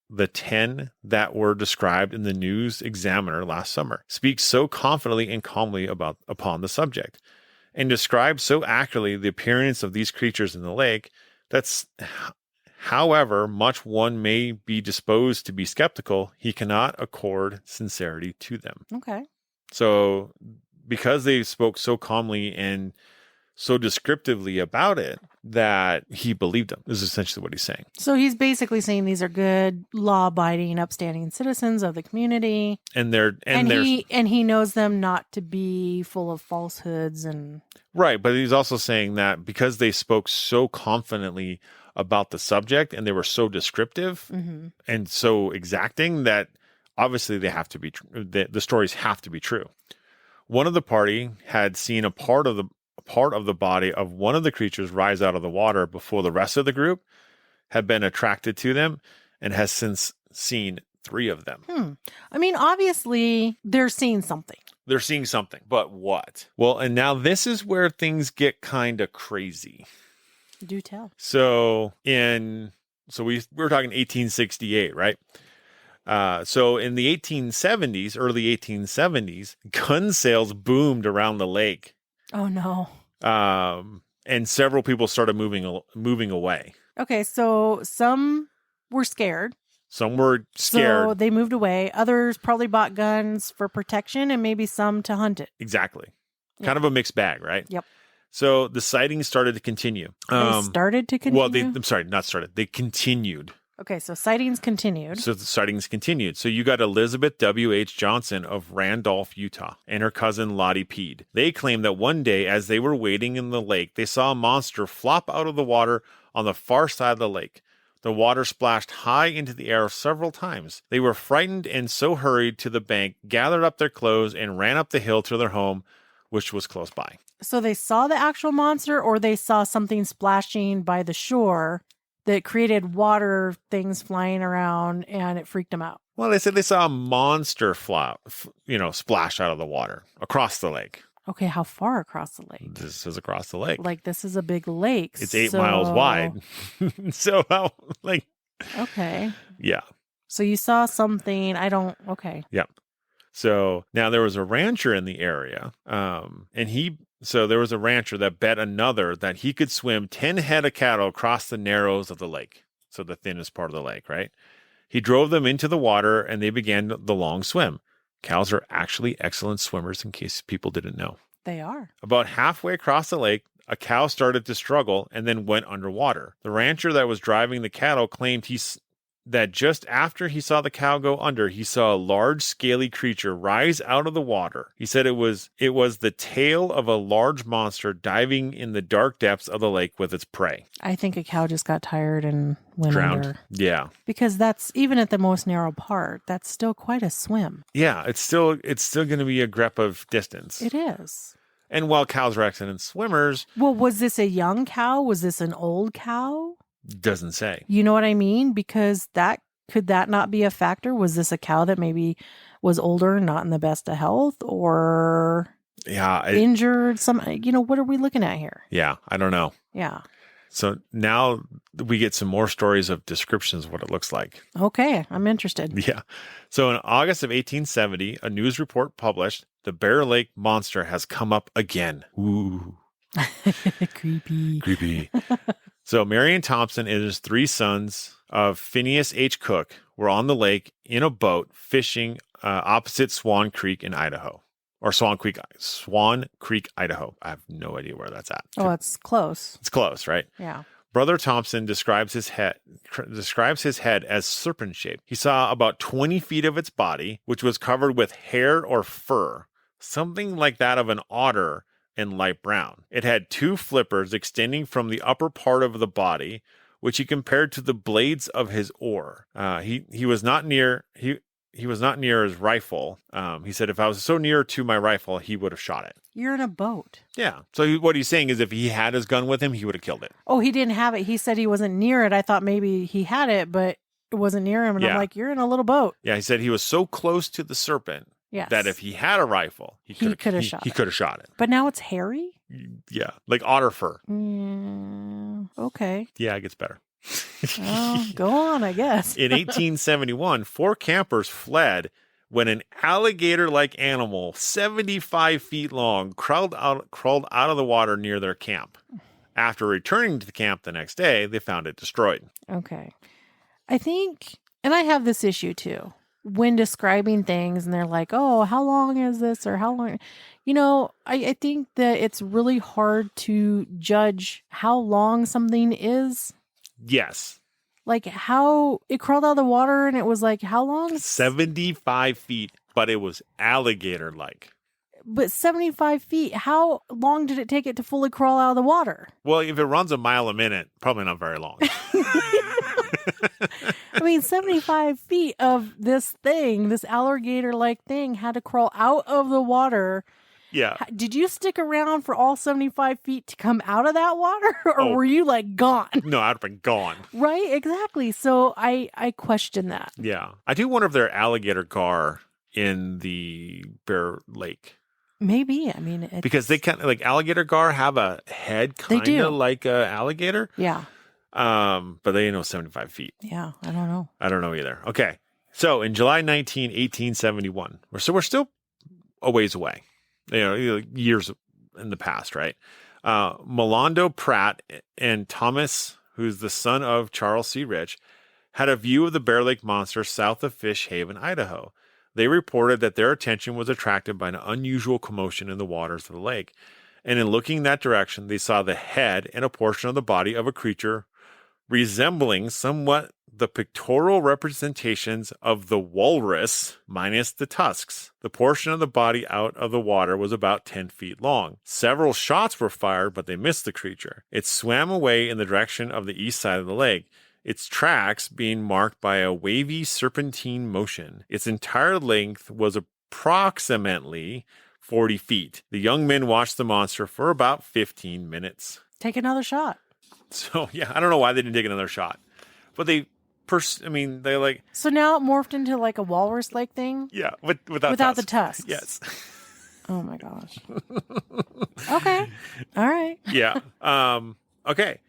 [SPEAKER 1] the 10 that were described in the News Examiner last summer, speak so confidently and calmly upon the subject, and describe so accurately the appearance of these creatures in the lake that, however much one may be disposed to be skeptical, he cannot accord sincerity to them."
[SPEAKER 2] Okay.
[SPEAKER 1] So because they spoke so calmly and so descriptively about it, that he believed them is essentially what he's saying.
[SPEAKER 2] So he's basically saying these are good, law-abiding, upstanding citizens of the community, and he knows them not to be full of falsehoods and
[SPEAKER 1] right. But he's also saying that because they spoke so confidently about the subject and they were so descriptive and so exacting that obviously they have to be the stories have to be true. One of the party had seen a part of the body of one of the creatures rise out of the water before the rest of the group had been attracted to them and has since seen 3 of them.
[SPEAKER 2] I mean, obviously they're seeing something.
[SPEAKER 1] They're seeing something, but what? Well, and now this is where things get kind of crazy.
[SPEAKER 2] Do tell.
[SPEAKER 1] So we were talking 1868, right? So in the 1870s, early 1870s, gun sales boomed around the lake.
[SPEAKER 2] Oh no.
[SPEAKER 1] And several people started moving away.
[SPEAKER 2] Okay, so some were scared.
[SPEAKER 1] Some were scared.
[SPEAKER 2] So they moved away. Others probably bought guns for protection and maybe some to hunt it.
[SPEAKER 1] Exactly.
[SPEAKER 2] Yep.
[SPEAKER 1] Kind of a mixed bag, right?
[SPEAKER 2] Yep.
[SPEAKER 1] So the sightings started to continue.
[SPEAKER 2] They started to continue?
[SPEAKER 1] Well, I'm sorry, not started. They continued.
[SPEAKER 2] Okay, so sightings continued.
[SPEAKER 1] So the sightings continued. So you got Elizabeth W.H. Johnson of Randolph, Utah, and her cousin Lottie Peed. They claimed that one day as they were wading in the lake, they saw a monster flop out of the water on the far side of the lake. The water splashed high into the air several times. They were frightened and so hurried to the bank, gathered up their clothes, and ran up the hill to their home, which was close by.
[SPEAKER 2] So they saw the actual monster, or they saw something splashing by the shore that created water things flying around, and it freaked them out.
[SPEAKER 1] Well, they said they saw a monster splash out of the water across the lake.
[SPEAKER 2] Okay, how far across the lake?
[SPEAKER 1] This is across the lake.
[SPEAKER 2] Like, this is a big lake.
[SPEAKER 1] It's 8 miles wide. So,
[SPEAKER 2] Okay.
[SPEAKER 1] Yeah.
[SPEAKER 2] So you saw something. Okay.
[SPEAKER 1] Yeah. So now there was a rancher in the area, so there was a rancher that bet another that he could swim 10 head of cattle across the narrows of the lake. So the thinnest part of the lake, right? He drove them into the water and they began the long swim. Cows are actually excellent swimmers, in case people didn't know.
[SPEAKER 2] They are.
[SPEAKER 1] About halfway across the lake, a cow started to struggle and then went underwater. The rancher that was driving the cattle claimed that just after he saw the cow go under, he saw a large scaly creature rise out of the water. He said it was the tail of a large monster diving in the dark depths of the lake with its prey.
[SPEAKER 2] I think a cow just got tired and went
[SPEAKER 1] Drowned.
[SPEAKER 2] under.
[SPEAKER 1] Yeah.
[SPEAKER 2] Because that's, even at the most narrow part, that's still quite a swim.
[SPEAKER 1] Yeah, it's still going to be a grep of distance.
[SPEAKER 2] It is.
[SPEAKER 1] And while cows are excellent swimmers...
[SPEAKER 2] Well, was this a young cow? Was this an old cow?
[SPEAKER 1] Doesn't say.
[SPEAKER 2] You know what I mean? Because could that not be a factor? Was this a cow that maybe was older, not in the best of health, or injured? What are we looking at here?
[SPEAKER 1] Yeah, I don't know.
[SPEAKER 2] Yeah.
[SPEAKER 1] So now we get some more stories of descriptions of what it looks like.
[SPEAKER 2] Okay, I'm interested.
[SPEAKER 1] Yeah. So in August of 1870, a news report published, the Bear Lake monster has come up again. Ooh. Creepy. So Marion Thompson and his 3 sons of Phineas H. Cook were on the lake in a boat fishing opposite Swan Creek in Idaho. Or Swan Creek, Idaho. I have no idea where that's at.
[SPEAKER 2] Oh, it's close.
[SPEAKER 1] It's close, right?
[SPEAKER 2] Yeah.
[SPEAKER 1] Brother Thompson describes his head as serpent-shaped. He saw about 20 feet of its body, which was covered with hair or fur, something like that of an otter, and light brown. It had 2 flippers extending from the upper part of the body, which he compared to the blades of his oar. He was not near his rifle. He said, if I was so near to my rifle, he would have shot it.
[SPEAKER 2] You're in a boat.
[SPEAKER 1] Yeah. So what he's saying is if he had his gun with him, he would have killed it.
[SPEAKER 2] Oh, he didn't have it. He said he wasn't near it. I thought maybe he had it, but it wasn't near him. And I'm like, you're in a little boat.
[SPEAKER 1] Yeah. He said he was so close to the serpent that if he had a rifle, he could have shot it.
[SPEAKER 2] But now it's hairy?
[SPEAKER 1] Yeah. Like otter fur.
[SPEAKER 2] Okay.
[SPEAKER 1] Yeah, it gets better.
[SPEAKER 2] Well, go on, I guess.
[SPEAKER 1] In 1871, 4 campers fled when an alligator-like animal, 75 feet long, crawled out of the water near their camp. After returning to the camp the next day, they found it destroyed.
[SPEAKER 2] Okay. I think, and I have this issue too, when describing things and they're like, oh, how long is this? Or how long? I think that it's really hard to judge how long something is.
[SPEAKER 1] Yes.
[SPEAKER 2] Like how it crawled out of the water and it was like, how long?
[SPEAKER 1] 75 feet, but it was alligator-like.
[SPEAKER 2] But 75 feet, how long did it take it to fully crawl out of the water?
[SPEAKER 1] Well, if it runs a mile a minute, probably not very long.
[SPEAKER 2] I mean, 75 feet of this alligator-like thing had to crawl out of the water.
[SPEAKER 1] Yeah.
[SPEAKER 2] Did you stick around for all 75 feet to come out of that water? Or were you like gone?
[SPEAKER 1] No, I'd have been gone.
[SPEAKER 2] Right? Exactly. So I question that.
[SPEAKER 1] Yeah. I do wonder if there are alligator gar in the Bear Lake.
[SPEAKER 2] Maybe. I mean,
[SPEAKER 1] because they kind of like alligator gar have a head kind of like a alligator.
[SPEAKER 2] Yeah.
[SPEAKER 1] But they 75 feet.
[SPEAKER 2] Yeah. I don't know.
[SPEAKER 1] I don't know either. Okay. So in July 1871, so we're still a ways away. Years in the past, right? Malondo Pratt and Thomas, who's the son of Charles C. Rich, had a view of the Bear Lake monster south of Fish Haven, Idaho. They reported that their attention was attracted by an unusual commotion in the waters of the lake. And in looking in that direction, they saw the head and a portion of the body of a creature resembling somewhat the pictorial representations of the walrus minus the tusks. The portion of the body out of the water was about 10 feet long. Several shots were fired, but they missed the creature. It swam away in the direction of the east side of the lake, its tracks being marked by a wavy serpentine motion. Its entire length was approximately 40 feet. The young men watched the monster for about 15 minutes.
[SPEAKER 2] Take another shot.
[SPEAKER 1] So, yeah, I don't know why they didn't take another shot. But they like...
[SPEAKER 2] So now it morphed into like a walrus-like thing?
[SPEAKER 1] Yeah, without
[SPEAKER 2] the tusks.
[SPEAKER 1] Yes.
[SPEAKER 2] Oh, my gosh. Okay. All right.
[SPEAKER 1] Yeah. Okay.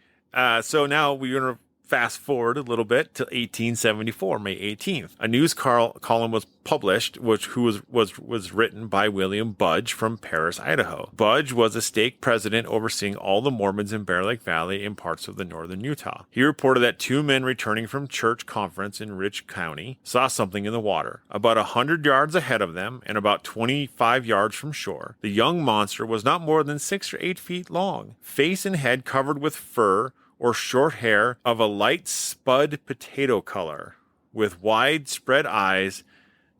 [SPEAKER 1] So now we're going to fast forward a little bit to 1874, May 18th. A news column was published, who was written by William Budge from Paris, Idaho. Budge was a stake president overseeing all the Mormons in Bear Lake Valley and parts of the northern Utah. He reported that 2 men returning from church conference in Rich County saw something in the water. About 100 yards ahead of them and about 25 yards from shore, the young monster was not more than 6 or 8 feet long, face and head covered with fur or short hair of a light spud potato color, with wide spread eyes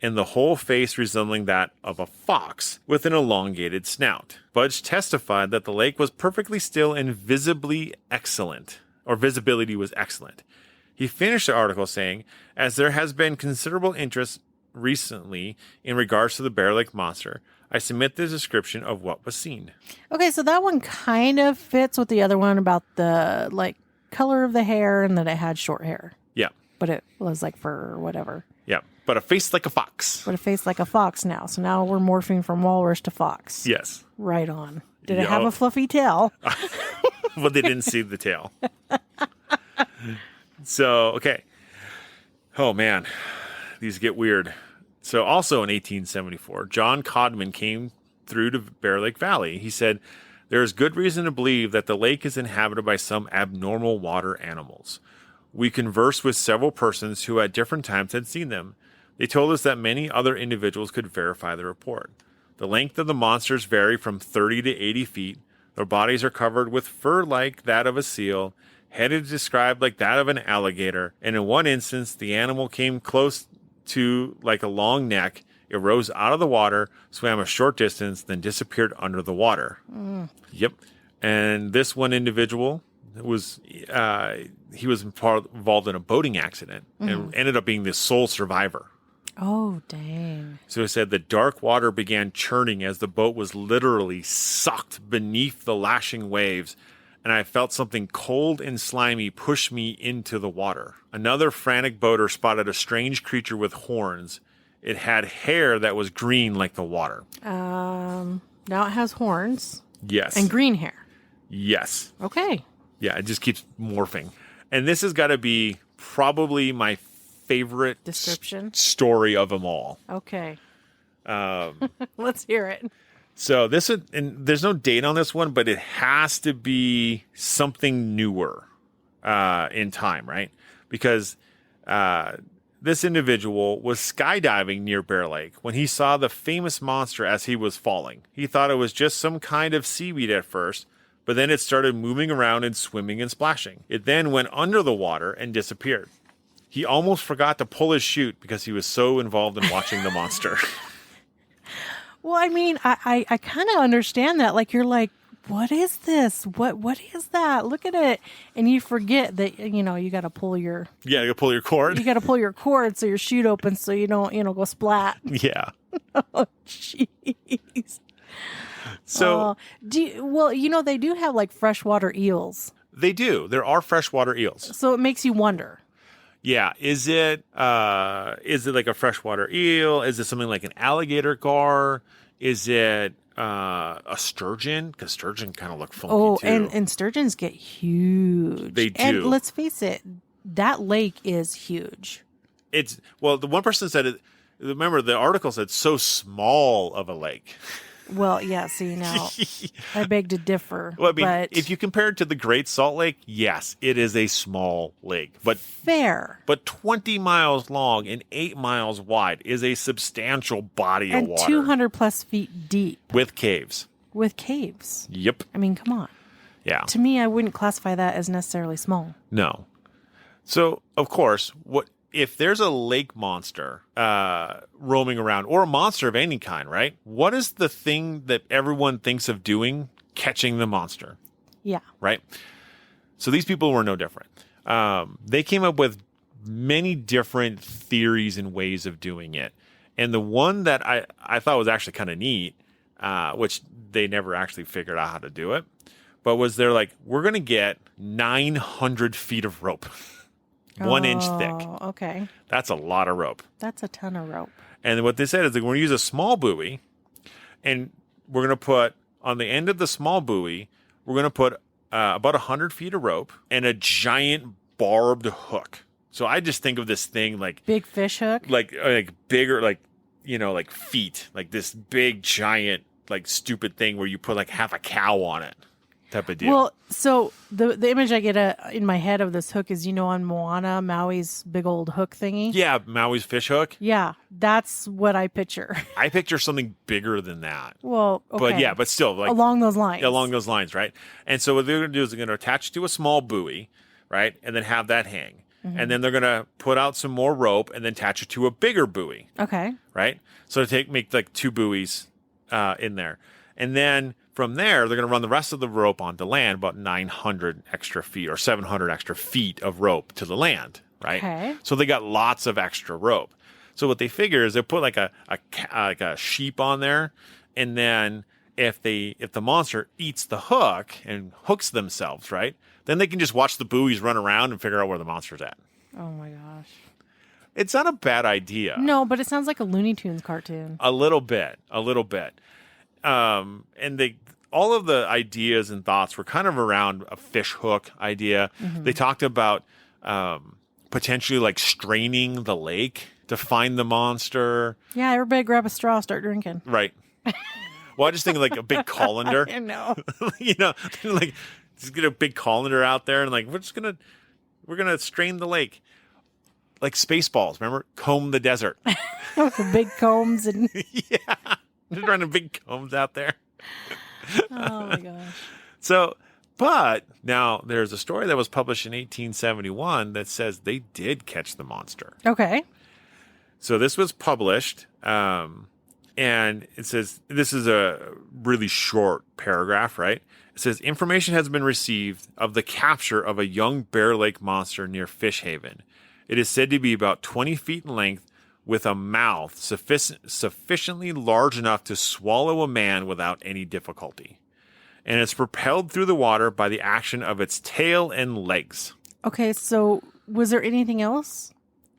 [SPEAKER 1] and the whole face resembling that of a fox with an elongated snout. Budge testified that the lake was perfectly still and visibility was excellent. He finished the article saying, as there has been considerable interest recently in regards to the Bear Lake monster, I submit the description of what was seen.
[SPEAKER 2] Okay, so that one kind of fits with the other one about the like color of the hair and that it had short hair.
[SPEAKER 1] Yeah.
[SPEAKER 2] But it was like fur or whatever.
[SPEAKER 1] Yeah. But a face like a fox.
[SPEAKER 2] But a face like a fox now. So now we're morphing from walrus to fox.
[SPEAKER 1] Yes.
[SPEAKER 2] Right on. Did it have a fluffy tail?
[SPEAKER 1] Well, they didn't see the tail. So, okay. Oh, man. These get weird. So also in 1874, John Codman came through to Bear Lake Valley. He said, there is good reason to believe that the lake is inhabited by some abnormal water animals. We conversed with several persons who at different times had seen them. They told us that many other individuals could verify the report. The length of the monsters vary from 30 to 80 feet. Their bodies are covered with fur like that of a seal. Head is described like that of an alligator. And in one instance, the animal came close to like a long neck. It rose out of the water, swam a short distance, then disappeared under the water. Yep. And this one individual was he was involved in a boating accident and ended up being the sole survivor.
[SPEAKER 2] Oh, dang.
[SPEAKER 1] So it said the dark water began churning as the boat was literally sucked beneath the lashing waves, and I felt something cold and slimy push me into the water. Another frantic boater spotted a strange creature with horns. It had hair that was green like the water.
[SPEAKER 2] Now it has horns.
[SPEAKER 1] Yes.
[SPEAKER 2] And green hair.
[SPEAKER 1] Yes.
[SPEAKER 2] Okay.
[SPEAKER 1] Yeah, it just keeps morphing. And this has got to be probably my favorite
[SPEAKER 2] description
[SPEAKER 1] story of them all.
[SPEAKER 2] Okay. Let's hear it.
[SPEAKER 1] So this is, and there's no date on this one, but it has to be something newer in time, right? Because this individual was skydiving near Bear Lake when he saw the famous monster as he was falling. He thought it was just some kind of seaweed at first, but then it started moving around and swimming and splashing. It then went under the water and disappeared. He almost forgot to pull his chute because he was so involved in watching the monster.
[SPEAKER 2] Well, I mean, I kind of understand that. Like, you're like, what is this? What is that? Look at it. And you forget that, you know, you got to pull your...
[SPEAKER 1] Yeah, you pull your cord.
[SPEAKER 2] You got to pull your cord so your chute opens so you don't, go splat.
[SPEAKER 1] Yeah.
[SPEAKER 2] Oh, jeez.
[SPEAKER 1] So...
[SPEAKER 2] they do have, like, freshwater eels.
[SPEAKER 1] They do. There are freshwater eels.
[SPEAKER 2] So it makes you wonder.
[SPEAKER 1] Yeah. Is it like a freshwater eel? Is it something like an alligator gar? Is it a sturgeon? Because sturgeon kind of look funky too.
[SPEAKER 2] And sturgeons get huge.
[SPEAKER 1] They do.
[SPEAKER 2] And let's face it, that lake is huge.
[SPEAKER 1] The one person said it. Remember, the article said so small of a lake.
[SPEAKER 2] Well, yeah, see, now, I beg to differ.
[SPEAKER 1] Well, I mean,
[SPEAKER 2] but
[SPEAKER 1] if you compare it to the Great Salt Lake, yes, it is a small lake. But
[SPEAKER 2] fair.
[SPEAKER 1] But 20 miles long and 8 miles wide is a substantial body of water.
[SPEAKER 2] And 200 plus feet deep.
[SPEAKER 1] With caves. Yep.
[SPEAKER 2] I mean, come on.
[SPEAKER 1] Yeah.
[SPEAKER 2] To me, I wouldn't classify that as necessarily small.
[SPEAKER 1] No. So, of course, if there's a lake monster roaming around, or a monster of any kind, right? What is the thing that everyone thinks of doing? Catching the monster.
[SPEAKER 2] Yeah.
[SPEAKER 1] Right? So these people were no different. They came up with many different theories and ways of doing it. And the one that I thought was actually kind of neat, which they never actually figured out how to do it. But they're like, we're going to get 900 feet of rope, 1 inch thick.
[SPEAKER 2] Okay.
[SPEAKER 1] That's a lot of rope.
[SPEAKER 2] That's a ton of rope.
[SPEAKER 1] And what they said is that we're going to use a small buoy, and we're going to put on the end of the small buoy, we're going to put about 100 feet of rope and a giant barbed hook. So I just think of this thing like
[SPEAKER 2] big fish hook,
[SPEAKER 1] like bigger, like feet, like this big giant like stupid thing where you put like half a cow on it, type of deal.
[SPEAKER 2] Well, so the image I get in my head of this hook is, on Moana, Maui's big old hook thingy.
[SPEAKER 1] Yeah, Maui's fish hook.
[SPEAKER 2] Yeah, that's what I picture.
[SPEAKER 1] I picture something bigger than that.
[SPEAKER 2] Well, okay.
[SPEAKER 1] But still, like
[SPEAKER 2] along those lines.
[SPEAKER 1] Along those lines, right? And so what they're going to do is they're going to attach it to a small buoy, right, and then have that hang. Mm-hmm. And then they're going to put out some more rope and then attach it to a bigger buoy.
[SPEAKER 2] Okay.
[SPEAKER 1] Right? So make like 2 buoys in there. And then from there, they're going to run the rest of the rope onto land, about 900 extra feet or 700 extra feet of rope to the land, right?
[SPEAKER 2] Okay.
[SPEAKER 1] So they got lots of extra rope. So what they figure is they put like a sheep on there, and then if the monster eats the hook and hooks themselves, right, then they can just watch the buoys run around and figure out where the monster's at.
[SPEAKER 2] Oh my gosh.
[SPEAKER 1] It's not a bad idea.
[SPEAKER 2] No, but it sounds like a Looney Tunes cartoon.
[SPEAKER 1] A little bit. And all of the ideas and thoughts were kind of around a fish hook idea. Mm-hmm. They talked about potentially like straining the lake to find the monster.
[SPEAKER 2] Yeah, everybody grab a straw, start drinking.
[SPEAKER 1] Right. Well, I just think like a big colander.
[SPEAKER 2] I know.
[SPEAKER 1] Like just get a big colander out there and like we're gonna strain the lake. Like Spaceballs, remember? Comb the desert.
[SPEAKER 2] With the big combs and
[SPEAKER 1] yeah. Just running big combs out there.
[SPEAKER 2] Oh my gosh.
[SPEAKER 1] So, but now there's a story that was published in 1871 that says they did catch the monster.
[SPEAKER 2] Okay.
[SPEAKER 1] So this was published, and it says, this is a really short paragraph, right? It says, information has been received of the capture of a young Bear Lake monster near Fish Haven. It is said to be about 20 feet in length with a mouth sufficiently large enough to swallow a man without any difficulty. And it's propelled through the water by the action of its tail and legs.
[SPEAKER 2] Okay, so was there anything else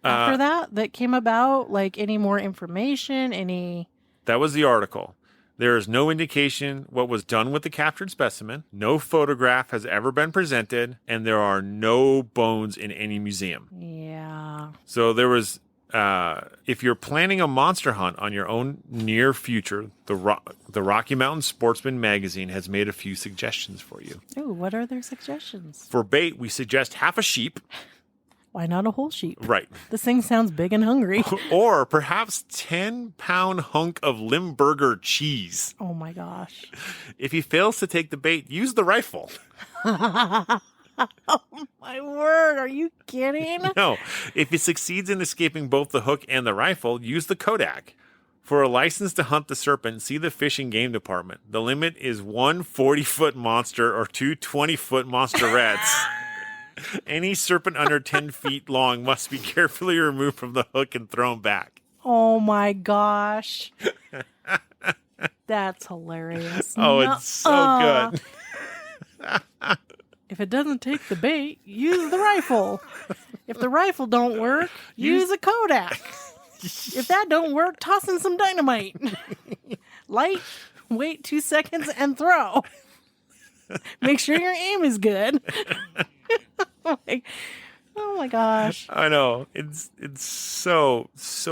[SPEAKER 2] after that came about? Like any more information?
[SPEAKER 1] That was the article. There is no indication what was done with the captured specimen. No photograph has ever been presented, and there are no bones in any museum.
[SPEAKER 2] Yeah.
[SPEAKER 1] So there was, if you're planning a monster hunt on your own near future, the Rocky Mountain Sportsman magazine has made a few suggestions for you.
[SPEAKER 2] Ooh, what are their suggestions?
[SPEAKER 1] For bait, we suggest half a sheep.
[SPEAKER 2] Why not a whole sheep?
[SPEAKER 1] Right.
[SPEAKER 2] This thing sounds big and hungry.
[SPEAKER 1] Or perhaps 10-pound hunk of Limburger cheese.
[SPEAKER 2] Oh my gosh.
[SPEAKER 1] If he fails to take the bait, use the rifle.
[SPEAKER 2] Oh my word. Are you kidding?
[SPEAKER 1] No. If he succeeds in escaping both the hook and the rifle, use the Kodak. For a license to hunt the serpent, see the Fish and Game Department. The limit is 1 40-foot monster or 2 20-foot monsterettes. Any serpent under 10 feet long must be carefully removed from the hook and thrown back.
[SPEAKER 2] Oh my gosh. That's hilarious.
[SPEAKER 1] Oh, it's so good.
[SPEAKER 2] If it doesn't take the bait, use the rifle. If the rifle don't work, use a Kodak. If that don't work, toss in some dynamite. Light, wait 2 seconds, and throw. Make sure your aim is good. Oh my gosh.
[SPEAKER 1] I know. It's so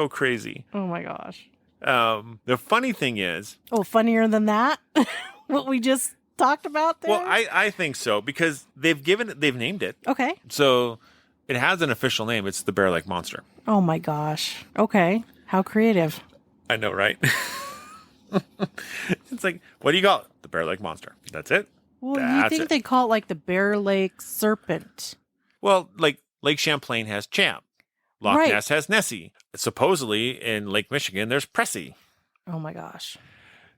[SPEAKER 1] crazy.
[SPEAKER 2] Oh my gosh.
[SPEAKER 1] The funny thing is...
[SPEAKER 2] Oh, funnier than that? What we just talked about there?
[SPEAKER 1] Well, I think so, because they've named it.
[SPEAKER 2] Okay.
[SPEAKER 1] So it has an official name. It's the Bear Lake Monster.
[SPEAKER 2] Oh my gosh. Okay. How creative.
[SPEAKER 1] I know, right? It's like, what do you call it? The Bear Lake Monster. That's it.
[SPEAKER 2] Well, you think they call it like the Bear Lake Serpent.
[SPEAKER 1] Well, like Lake Champlain has Champ. Loch Ness has Nessie. Supposedly in Lake Michigan, there's Pressy.
[SPEAKER 2] Oh my gosh.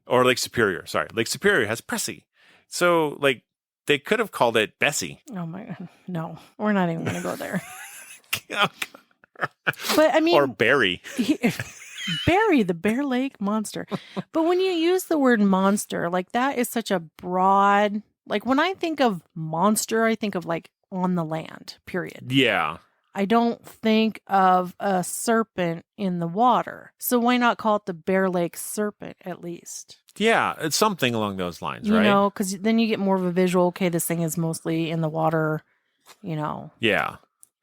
[SPEAKER 1] Or Lake Superior. Sorry. Lake Superior has Pressy. So, like, they could have called it Bessie.
[SPEAKER 2] Oh my God. No, we're not even going to go there. But I mean...
[SPEAKER 1] Or Barry.
[SPEAKER 2] Barry, the Bear Lake monster. But when you use the word monster, like that is such a broad, like when I think of monster, I think of like on the land, period.
[SPEAKER 1] Yeah.
[SPEAKER 2] I don't think of a serpent in the water. So why not call it the Bear Lake serpent at least?
[SPEAKER 1] Yeah, it's something along those lines,
[SPEAKER 2] You
[SPEAKER 1] right?
[SPEAKER 2] know, because then you get more of a visual. Okay, this thing is mostly in the water, you know.
[SPEAKER 1] Yeah.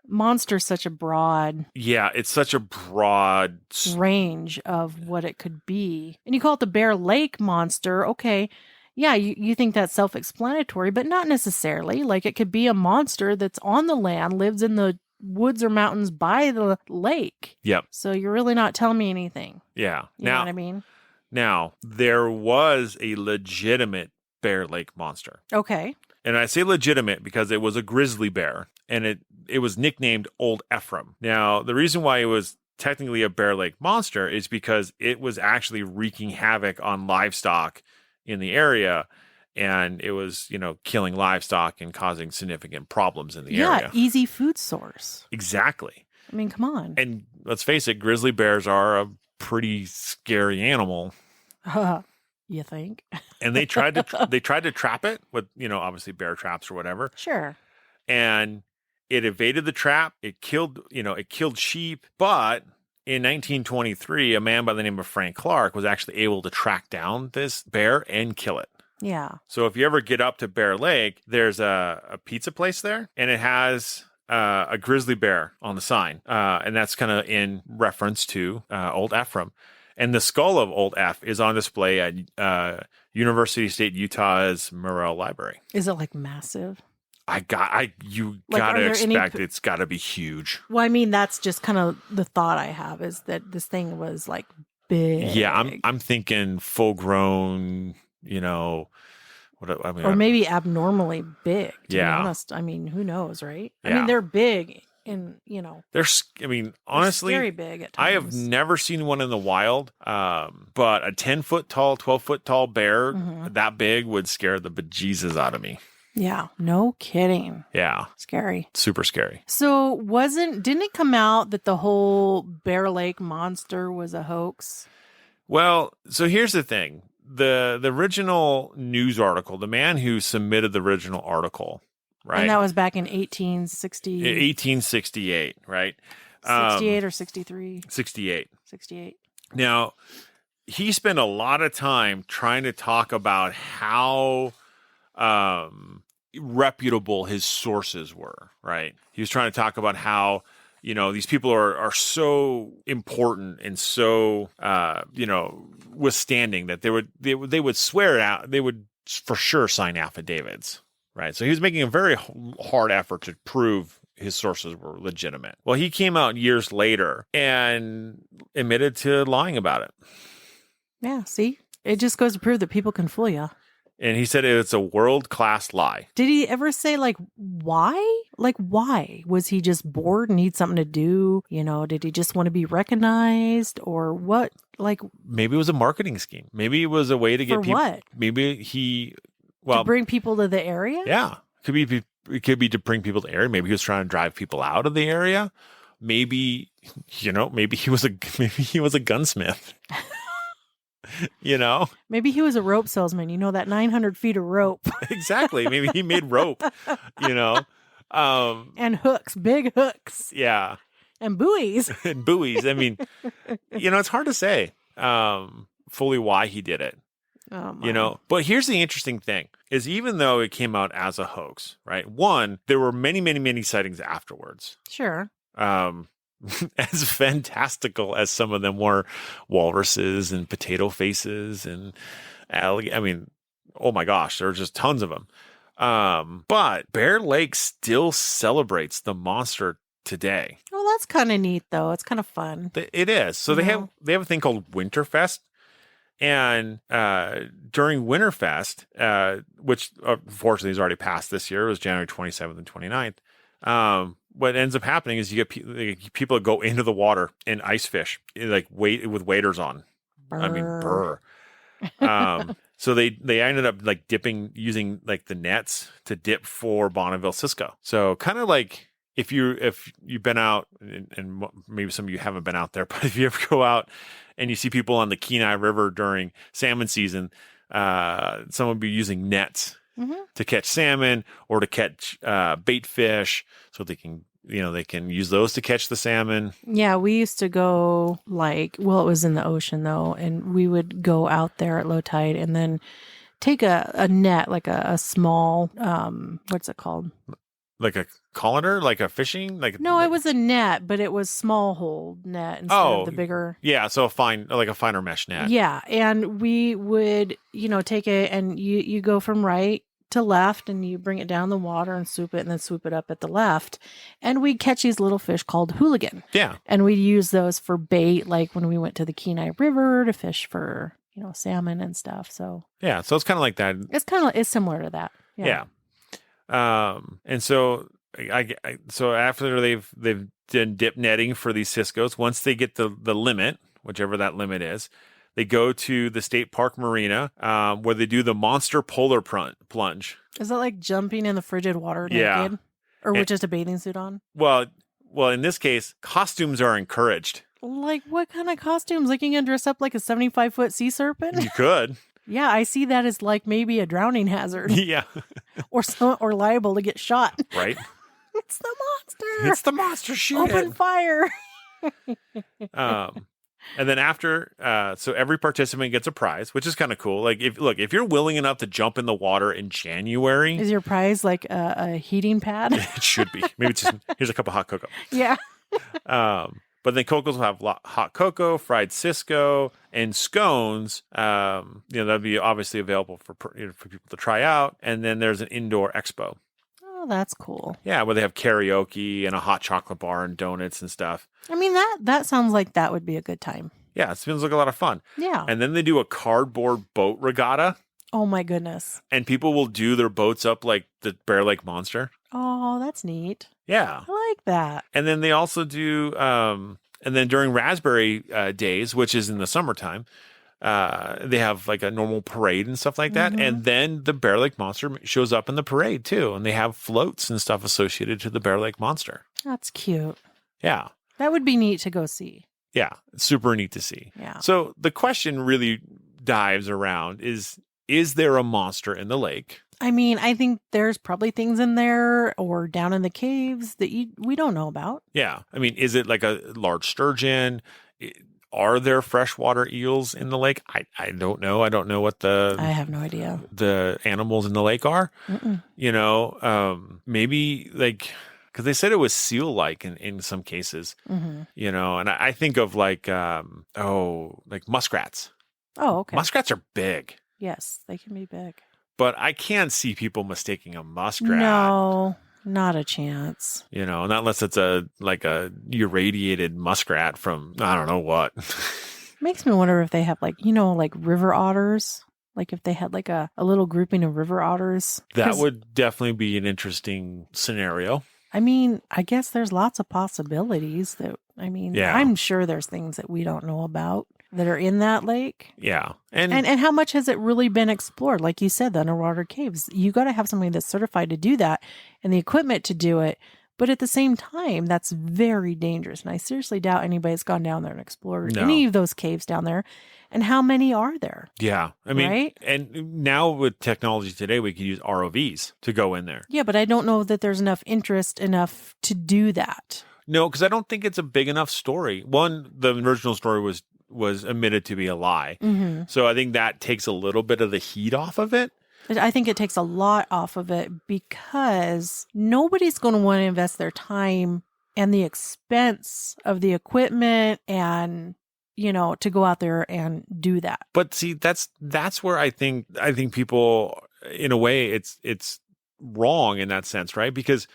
[SPEAKER 2] Monster's such a broad
[SPEAKER 1] Yeah, it's such a broad
[SPEAKER 2] range of what it could be. And you call it the Bear Lake monster. Okay. Yeah, you think that's self-explanatory, but not necessarily. Like it could be a monster that's on the land, lives in the woods or mountains by the lake.
[SPEAKER 1] Yep.
[SPEAKER 2] So you're really not telling me anything.
[SPEAKER 1] Yeah.
[SPEAKER 2] You know what I mean?
[SPEAKER 1] Now, there was a legitimate Bear Lake monster.
[SPEAKER 2] Okay.
[SPEAKER 1] And I say legitimate because it was a grizzly bear, and it was nicknamed Old Ephraim. Now, the reason why it was technically a Bear Lake monster is because it was actually wreaking havoc on livestock in the area, and it was, killing livestock and causing significant problems in the area.
[SPEAKER 2] Yeah, easy food source.
[SPEAKER 1] Exactly.
[SPEAKER 2] I mean, come on.
[SPEAKER 1] And let's face it, grizzly bears are a pretty scary animal.
[SPEAKER 2] You think?
[SPEAKER 1] And they tried to trap it with, obviously bear traps or whatever.
[SPEAKER 2] Sure.
[SPEAKER 1] And it evaded the trap. It killed sheep. But in 1923, a man by the name of Frank Clark was actually able to track down this bear and kill it.
[SPEAKER 2] Yeah.
[SPEAKER 1] So if you ever get up to Bear Lake, there's a pizza place there, and it has a grizzly bear on the sign. And that's kind of in reference to Old Ephraim. And the skull of Old F is on display at University of State Utah's Murrell Library.
[SPEAKER 2] Is it like massive?
[SPEAKER 1] You
[SPEAKER 2] Like,
[SPEAKER 1] gotta expect
[SPEAKER 2] any...
[SPEAKER 1] it's gotta be huge.
[SPEAKER 2] Well, I mean, that's just kind of the thought I have is that this thing was like big.
[SPEAKER 1] Yeah, I'm thinking full grown,
[SPEAKER 2] or maybe abnormally big. To be
[SPEAKER 1] Yeah.
[SPEAKER 2] honest, I mean, who knows, right?
[SPEAKER 1] Yeah.
[SPEAKER 2] I mean, they're big.
[SPEAKER 1] Honestly,
[SPEAKER 2] very big at times.
[SPEAKER 1] I have never seen one in the wild, but a 10-foot tall, 12-foot tall bear that big would scare the bejesus out of me.
[SPEAKER 2] Yeah, no kidding.
[SPEAKER 1] Yeah.
[SPEAKER 2] Scary.
[SPEAKER 1] Super scary.
[SPEAKER 2] So didn't it come out that the whole Bear Lake monster was a hoax?
[SPEAKER 1] Well, so here's the thing. The original news article, the man who submitted the original article, right?
[SPEAKER 2] And that was back in 1868,
[SPEAKER 1] right?
[SPEAKER 2] 68 or 63?
[SPEAKER 1] 68.
[SPEAKER 2] 68.
[SPEAKER 1] Now, he spent a lot of time trying to talk about how reputable his sources were, right? He was trying to talk about how, these people are so important and so, withstanding that they would swear it out. They would for sure sign affidavits. Right. So he was making a very hard effort to prove his sources were legitimate. Well, he came out years later and admitted to lying about it.
[SPEAKER 2] Yeah. See, it just goes to prove that people can fool you.
[SPEAKER 1] And he said it's a world-class lie.
[SPEAKER 2] Did he ever say why? Why? Was he just bored and need something to do? Did he just want to be recognized or what?
[SPEAKER 1] Maybe it was a marketing scheme. Maybe it was a way to get people.
[SPEAKER 2] What?
[SPEAKER 1] Maybe to
[SPEAKER 2] bring people to the area?
[SPEAKER 1] Yeah. It could be to bring people to the area. Maybe he was trying to drive people out of the area. Maybe he was a gunsmith.
[SPEAKER 2] Maybe he was a rope salesman. That 900 feet of rope.
[SPEAKER 1] Exactly. Maybe he made rope,
[SPEAKER 2] and hooks, big hooks.
[SPEAKER 1] Yeah.
[SPEAKER 2] And buoys.
[SPEAKER 1] And buoys. I mean, it's hard to say fully why he did it. But here's the interesting thing is even though it came out as a hoax, right? One, there were many, many, many sightings afterwards.
[SPEAKER 2] Sure.
[SPEAKER 1] As fantastical as some of them were, walruses and potato faces and oh my gosh, there are just tons of them. But Bear Lake still celebrates the monster today.
[SPEAKER 2] Well, that's kind of neat though. It's kind of fun.
[SPEAKER 1] It is. So they have a thing called Winterfest. And during Winterfest, which unfortunately has already passed this year, it was January 27th and 29th. What ends up happening is you get people that go into the water and ice fish, with waders on.
[SPEAKER 2] Brr.
[SPEAKER 1] I mean, burr. So they ended up dipping using the nets to dip for Bonneville Cisco. So kind of if you've been out and maybe some of you haven't been out there, but if you ever go out and you see people on the Kenai River during salmon season, some would be using nets to catch salmon or to catch bait fish, so they can use those to catch the salmon.
[SPEAKER 2] Yeah, we used to go it was in the ocean though, and we would go out there at low tide and then take a net, like a small, what's it called?
[SPEAKER 1] Like a colander, like a fishing,
[SPEAKER 2] No, it was a net, but it was small hold net instead of the bigger.
[SPEAKER 1] Yeah, so a finer mesh net.
[SPEAKER 2] Yeah, and we would, take it and you go from right to left and you bring it down the water and swoop it and then swoop it up at the left. And we'd catch these little fish called hooligan.
[SPEAKER 1] Yeah.
[SPEAKER 2] And we'd use those for bait, like when we went to the Kenai River to fish for, salmon and stuff. So
[SPEAKER 1] yeah, so it's kind of like that.
[SPEAKER 2] It's similar to that.
[SPEAKER 1] Yeah. And so so after they've done dip netting for these Cisco's, once they get the limit, whichever that limit is, they go to the state park marina, where they do the monster polar plunge.
[SPEAKER 2] Is that like jumping in the frigid water
[SPEAKER 1] Yeah.
[SPEAKER 2] naked? Or with just a bathing suit on?
[SPEAKER 1] Well, in this case, costumes are encouraged.
[SPEAKER 2] Like what kind of costumes? Like you can dress up like a 75-foot sea serpent?
[SPEAKER 1] You could.
[SPEAKER 2] Yeah, I see that as like maybe a drowning hazard.
[SPEAKER 1] Yeah.
[SPEAKER 2] or liable to get shot.
[SPEAKER 1] Right.
[SPEAKER 2] It's the monster.
[SPEAKER 1] It's the monster. Shoot
[SPEAKER 2] Open
[SPEAKER 1] it.
[SPEAKER 2] fire.
[SPEAKER 1] And then after, so every participant gets a prize, which is kind of cool. Like if you're willing enough to jump in the water in January,
[SPEAKER 2] Is your prize like a heating pad?
[SPEAKER 1] it should be. Maybe it's just, here's a cup of hot cocoa.
[SPEAKER 2] Yeah.
[SPEAKER 1] But then Cocos will have hot cocoa, fried Cisco, and scones. That'd be obviously available for people to try out. And then there's an indoor expo.
[SPEAKER 2] Oh, that's cool.
[SPEAKER 1] Yeah, where they have karaoke and a hot chocolate bar and donuts and stuff.
[SPEAKER 2] I mean, that sounds like that would be a good time.
[SPEAKER 1] Yeah, it seems like a lot of fun.
[SPEAKER 2] Yeah.
[SPEAKER 1] And then they do a cardboard boat regatta.
[SPEAKER 2] Oh, my goodness.
[SPEAKER 1] And people will do their boats up like the Bear Lake Monster.
[SPEAKER 2] Oh, that's neat.
[SPEAKER 1] Yeah.
[SPEAKER 2] I like that.
[SPEAKER 1] And then they also do, and then during Raspberry Days, which is in the summertime, they have like a normal parade and stuff like that. And then the Bear Lake Monster shows up in the parade too. And they have floats and stuff associated to the Bear Lake Monster.
[SPEAKER 2] That's cute.
[SPEAKER 1] Yeah.
[SPEAKER 2] That would be neat to go see.
[SPEAKER 1] Yeah. Super neat to see.
[SPEAKER 2] Yeah.
[SPEAKER 1] So the question really dives around is there a monster in the lake?
[SPEAKER 2] I mean, I think there's probably things in there or down in the caves that we don't know about.
[SPEAKER 1] Yeah. I mean, is it like a large sturgeon? Are there freshwater eels in the lake? I don't know. I don't know what
[SPEAKER 2] I have no idea.
[SPEAKER 1] the animals in the lake are.
[SPEAKER 2] Mm-mm.
[SPEAKER 1] Maybe like, because they said it was seal-like in some cases, and I think of like muskrats.
[SPEAKER 2] Oh, okay.
[SPEAKER 1] Muskrats are big.
[SPEAKER 2] Yes, they can be big.
[SPEAKER 1] But I can't see people mistaking a muskrat.
[SPEAKER 2] No, not a chance.
[SPEAKER 1] Not unless it's a irradiated muskrat from I don't know what.
[SPEAKER 2] Makes me wonder if they have like river otters. Like if they had like a little grouping of river otters.
[SPEAKER 1] That would definitely be an interesting scenario.
[SPEAKER 2] I mean, I guess there's lots of possibilities
[SPEAKER 1] Yeah.
[SPEAKER 2] I'm sure there's things that we don't know about that are in that lake.
[SPEAKER 1] Yeah.
[SPEAKER 2] And how much has it really been explored? Like you said, the underwater caves. You got to have somebody that's certified to do that and the equipment to do it. But at the same time, that's very dangerous. And I seriously doubt anybody's gone down there and explored any of those caves down there. And how many are there?
[SPEAKER 1] Yeah. I mean,
[SPEAKER 2] right?
[SPEAKER 1] And now with technology today, we can use ROVs to go in there.
[SPEAKER 2] Yeah, but I don't know that there's enough interest enough to do that.
[SPEAKER 1] No, because I don't think it's a big enough story. One, the original story was admitted to be a lie.
[SPEAKER 2] Mm-hmm.
[SPEAKER 1] So I think that takes a little bit of the heat off of it.
[SPEAKER 2] I think it takes a lot off of it because nobody's going to want to invest their time and the expense of the equipment and, to go out there and do that.
[SPEAKER 1] But see, that's where I think people, in a way, it's wrong in that sense, right? Because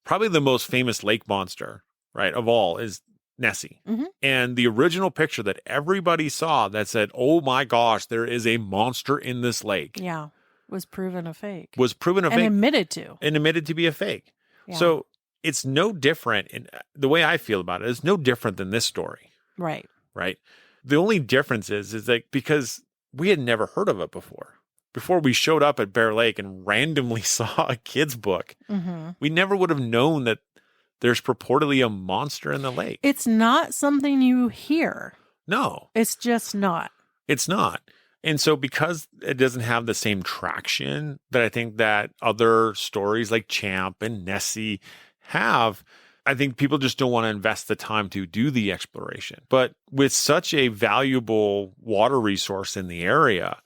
[SPEAKER 1] probably the most famous lake monster, right, of all is Nessie.
[SPEAKER 2] Mm-hmm.
[SPEAKER 1] And the original picture that everybody saw that said, "Oh my gosh, there is a monster in this lake."
[SPEAKER 2] Yeah. Was proven a fake.
[SPEAKER 1] And
[SPEAKER 2] admitted to.
[SPEAKER 1] And admitted to be a fake.
[SPEAKER 2] Yeah.
[SPEAKER 1] So it's no different. In the way I feel about it is no different than this story.
[SPEAKER 2] Right.
[SPEAKER 1] Right. The only difference is like, because we had never heard of it before we showed up at Bear Lake and randomly saw a kid's book, we never would have known that there's purportedly a monster in the lake.
[SPEAKER 2] It's not something you hear.
[SPEAKER 1] No,
[SPEAKER 2] It's just not.
[SPEAKER 1] it's not. And so because it doesn't have the same traction that I think that other stories like Champ and Nessie have, I think people just don't want to invest the time to do the exploration. But with such a valuable water resource in the area,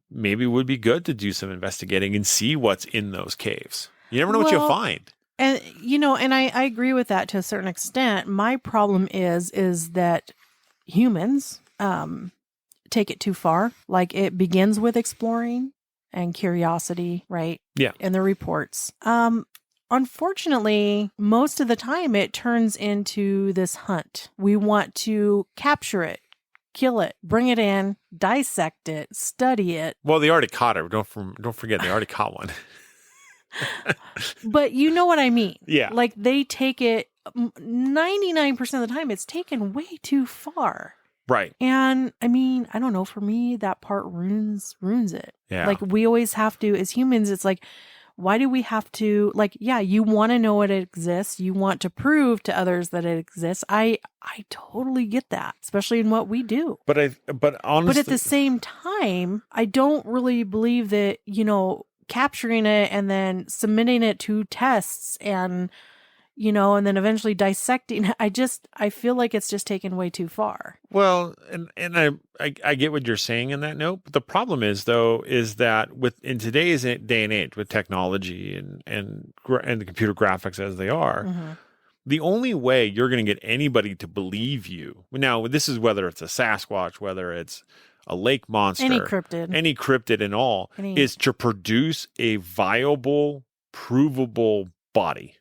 [SPEAKER 1] maybe it would be good to do some investigating and see what's in those caves. You never know what you'll find.
[SPEAKER 2] And, and I agree with that to a certain extent. My problem is that humans take it too far. Like, it begins with exploring and curiosity, right?
[SPEAKER 1] Yeah.
[SPEAKER 2] And the reports. Unfortunately, most of the time it turns into this hunt. We want to capture it, kill it, bring it in, dissect it, study it.
[SPEAKER 1] Well, they already caught it. Don't forget, they already caught one.
[SPEAKER 2] But you know what I mean?
[SPEAKER 1] Yeah.
[SPEAKER 2] Like, they take it 99% of the time. It's taken way too far.
[SPEAKER 1] Right.
[SPEAKER 2] And I mean, I don't know. For me, that part ruins it.
[SPEAKER 1] Yeah.
[SPEAKER 2] Like, we always have to, as humans, it's like, why do we have to, like, yeah, you want to know it exists. You want to prove to others that it exists. I totally get that, especially in what we do.
[SPEAKER 1] But honestly,
[SPEAKER 2] but at the same time, I don't really believe that, capturing it and then submitting it to tests and, and then eventually dissecting. I feel like it's just taken way too far.
[SPEAKER 1] Well, and I get what you're saying in that note. But the problem is that in today's day and age with technology and the computer graphics as they are, the only way you're going to get anybody to believe you now, this is whether it's a Sasquatch, whether it's a lake monster, any cryptid and all, is to produce a viable, provable body.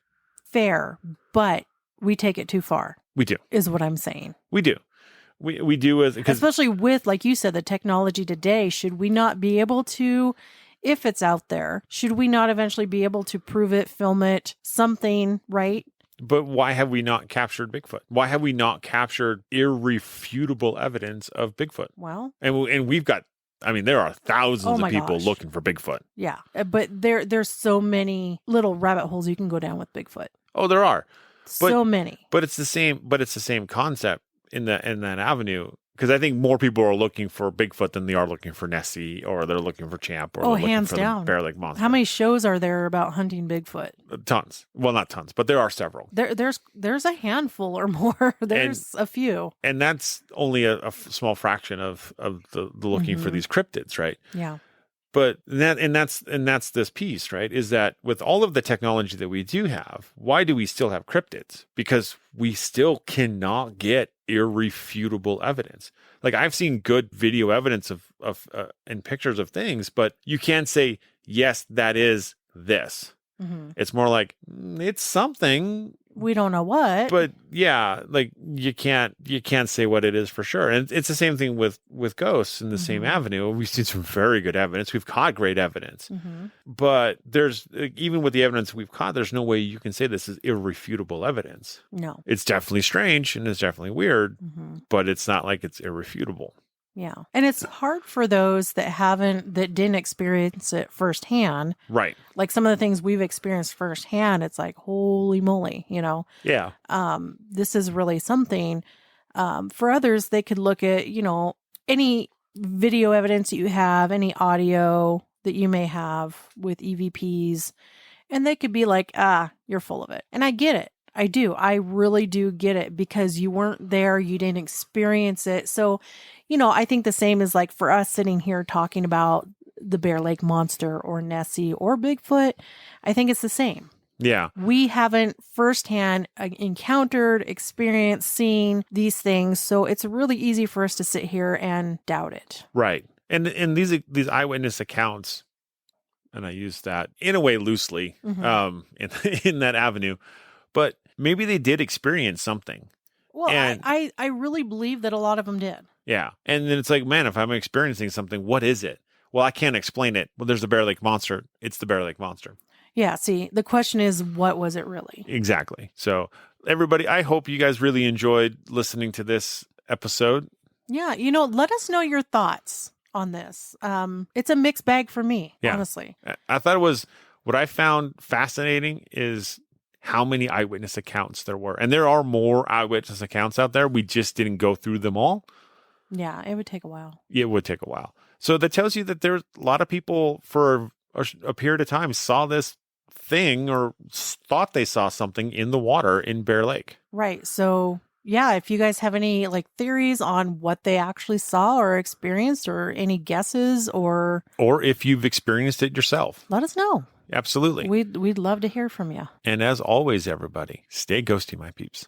[SPEAKER 2] Fair, but we take it too far.
[SPEAKER 1] We do.
[SPEAKER 2] Is what I'm saying.
[SPEAKER 1] We do. We do,
[SPEAKER 2] especially with, like you said, the technology today. Should we not be able to, if it's out there, should we not eventually be able to prove it, film it, something, right?
[SPEAKER 1] But why have we not captured Bigfoot? Why have we not captured irrefutable evidence of Bigfoot?
[SPEAKER 2] Well,
[SPEAKER 1] and we've got, I mean, there are thousands of people looking for Bigfoot.
[SPEAKER 2] Yeah, but there's so many little rabbit holes you can go down with Bigfoot.
[SPEAKER 1] Oh, there are.
[SPEAKER 2] So many.
[SPEAKER 1] But it's the same concept in that avenue. Because I think more people are looking for Bigfoot than they are looking for Nessie, or they're looking for Champ, or they're looking
[SPEAKER 2] hands
[SPEAKER 1] for
[SPEAKER 2] down.
[SPEAKER 1] the Bear Lake Monster.
[SPEAKER 2] How many shows are there about hunting Bigfoot?
[SPEAKER 1] Tons. Well, not tons, but there are several.
[SPEAKER 2] There's a handful or more. There's a few,
[SPEAKER 1] and that's only a small fraction of the looking for these cryptids, right?
[SPEAKER 2] Yeah.
[SPEAKER 1] But that's this piece, right? Is that with all of the technology that we do have, why do we still have cryptids? Because we still cannot get irrefutable evidence. Like, I've seen good video evidence of and pictures of things, but you can't say, yes, that is this. It's more like, it's something.
[SPEAKER 2] We don't know what.
[SPEAKER 1] But yeah, like, you can't say what it is for sure. And it's the same thing with ghosts in the same avenue. We've seen some very good evidence. We've caught great evidence. But there's, even with the evidence we've caught, there's no way you can say this is irrefutable evidence.
[SPEAKER 2] No.
[SPEAKER 1] It's definitely strange and it's definitely weird, but it's not like it's irrefutable.
[SPEAKER 2] Yeah. And it's hard for those that didn't experience it firsthand.
[SPEAKER 1] Right.
[SPEAKER 2] Like, some of the things we've experienced firsthand, it's like, holy moly,
[SPEAKER 1] Yeah.
[SPEAKER 2] This is really something. For others, they could look at, any video evidence that you have, any audio that you may have with EVPs, and they could be like, you're full of it. And I get it. I do. I really do get it, because you weren't there. You didn't experience it. So, I think the same is like for us sitting here talking about the Bear Lake Monster or Nessie or Bigfoot. I think it's the same.
[SPEAKER 1] Yeah. We
[SPEAKER 2] haven't firsthand encountered, experienced, seen these things. So it's really easy for us to sit here and doubt it.
[SPEAKER 1] Right. And these eyewitness accounts, and I use that in a way loosely, in that avenue, but maybe they did experience something.
[SPEAKER 2] Well, and I really believe that a lot of them did.
[SPEAKER 1] Yeah. And then it's like, man, if I'm experiencing something, what is it? Well, I can't explain it. Well, there's the Bear Lake Monster. It's the Bear Lake Monster. Yeah.
[SPEAKER 2] See, the question is, what was it really?
[SPEAKER 1] Exactly. So, everybody, I hope you guys really enjoyed listening to this episode.
[SPEAKER 2] Yeah. Let us know your thoughts on this. It's a mixed bag for me, honestly.
[SPEAKER 1] I thought what I found fascinating is how many eyewitness accounts there were. And there are more eyewitness accounts out there. We just didn't go through them all.
[SPEAKER 2] Yeah, it would take a while.
[SPEAKER 1] It would take a while. So that tells you that there's a lot of people for a period of time saw this thing or thought they saw something in the water in Bear Lake.
[SPEAKER 2] Right. So, yeah, if you guys have any like theories on what they actually saw or experienced or any guesses or
[SPEAKER 1] if you've experienced it yourself.
[SPEAKER 2] let us know.
[SPEAKER 1] Absolutely.
[SPEAKER 2] We'd love to hear from you.
[SPEAKER 1] And as always, everybody, stay ghosty, my peeps.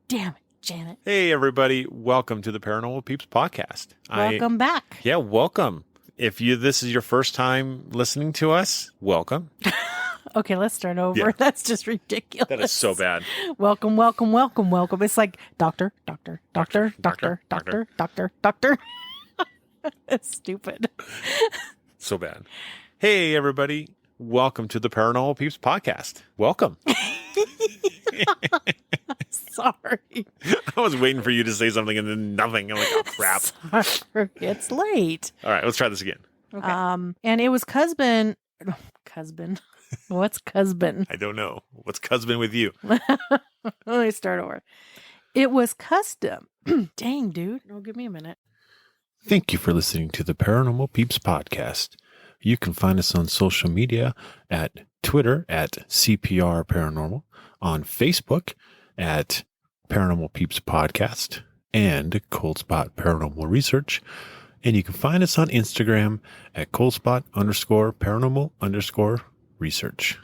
[SPEAKER 2] Damn it, Janet.
[SPEAKER 1] Hey, everybody. Welcome to the Paranormal Peeps podcast.
[SPEAKER 2] Welcome back.
[SPEAKER 1] Yeah, welcome. If this is your first time listening to us, welcome.
[SPEAKER 2] Okay, let's start over.
[SPEAKER 1] Yeah.
[SPEAKER 2] That's just ridiculous.
[SPEAKER 1] That is so bad.
[SPEAKER 2] Welcome, welcome, welcome, welcome. It's like doctor. It's stupid.
[SPEAKER 1] So bad. Hey, everybody. Welcome to the Paranormal Peeps podcast. Welcome.
[SPEAKER 2] Sorry.
[SPEAKER 1] I was waiting for you to say something and then nothing. I'm like, oh, crap.
[SPEAKER 2] Sorry. It's late.
[SPEAKER 1] All right, let's try this again.
[SPEAKER 2] Okay. And it was Cusbin. What's Cusbin?
[SPEAKER 1] I don't know. What's Cusbin with you?
[SPEAKER 2] Let me start over. It was custom. Dang, dude. Oh, give me a minute.
[SPEAKER 1] Thank you for listening to the Paranormal Peeps podcast. You can find us on social media at Twitter at CPR Paranormal, on Facebook at Paranormal Peeps Podcast and Cold Spot Paranormal Research. And you can find us on Instagram at coldspot_paranormal_research.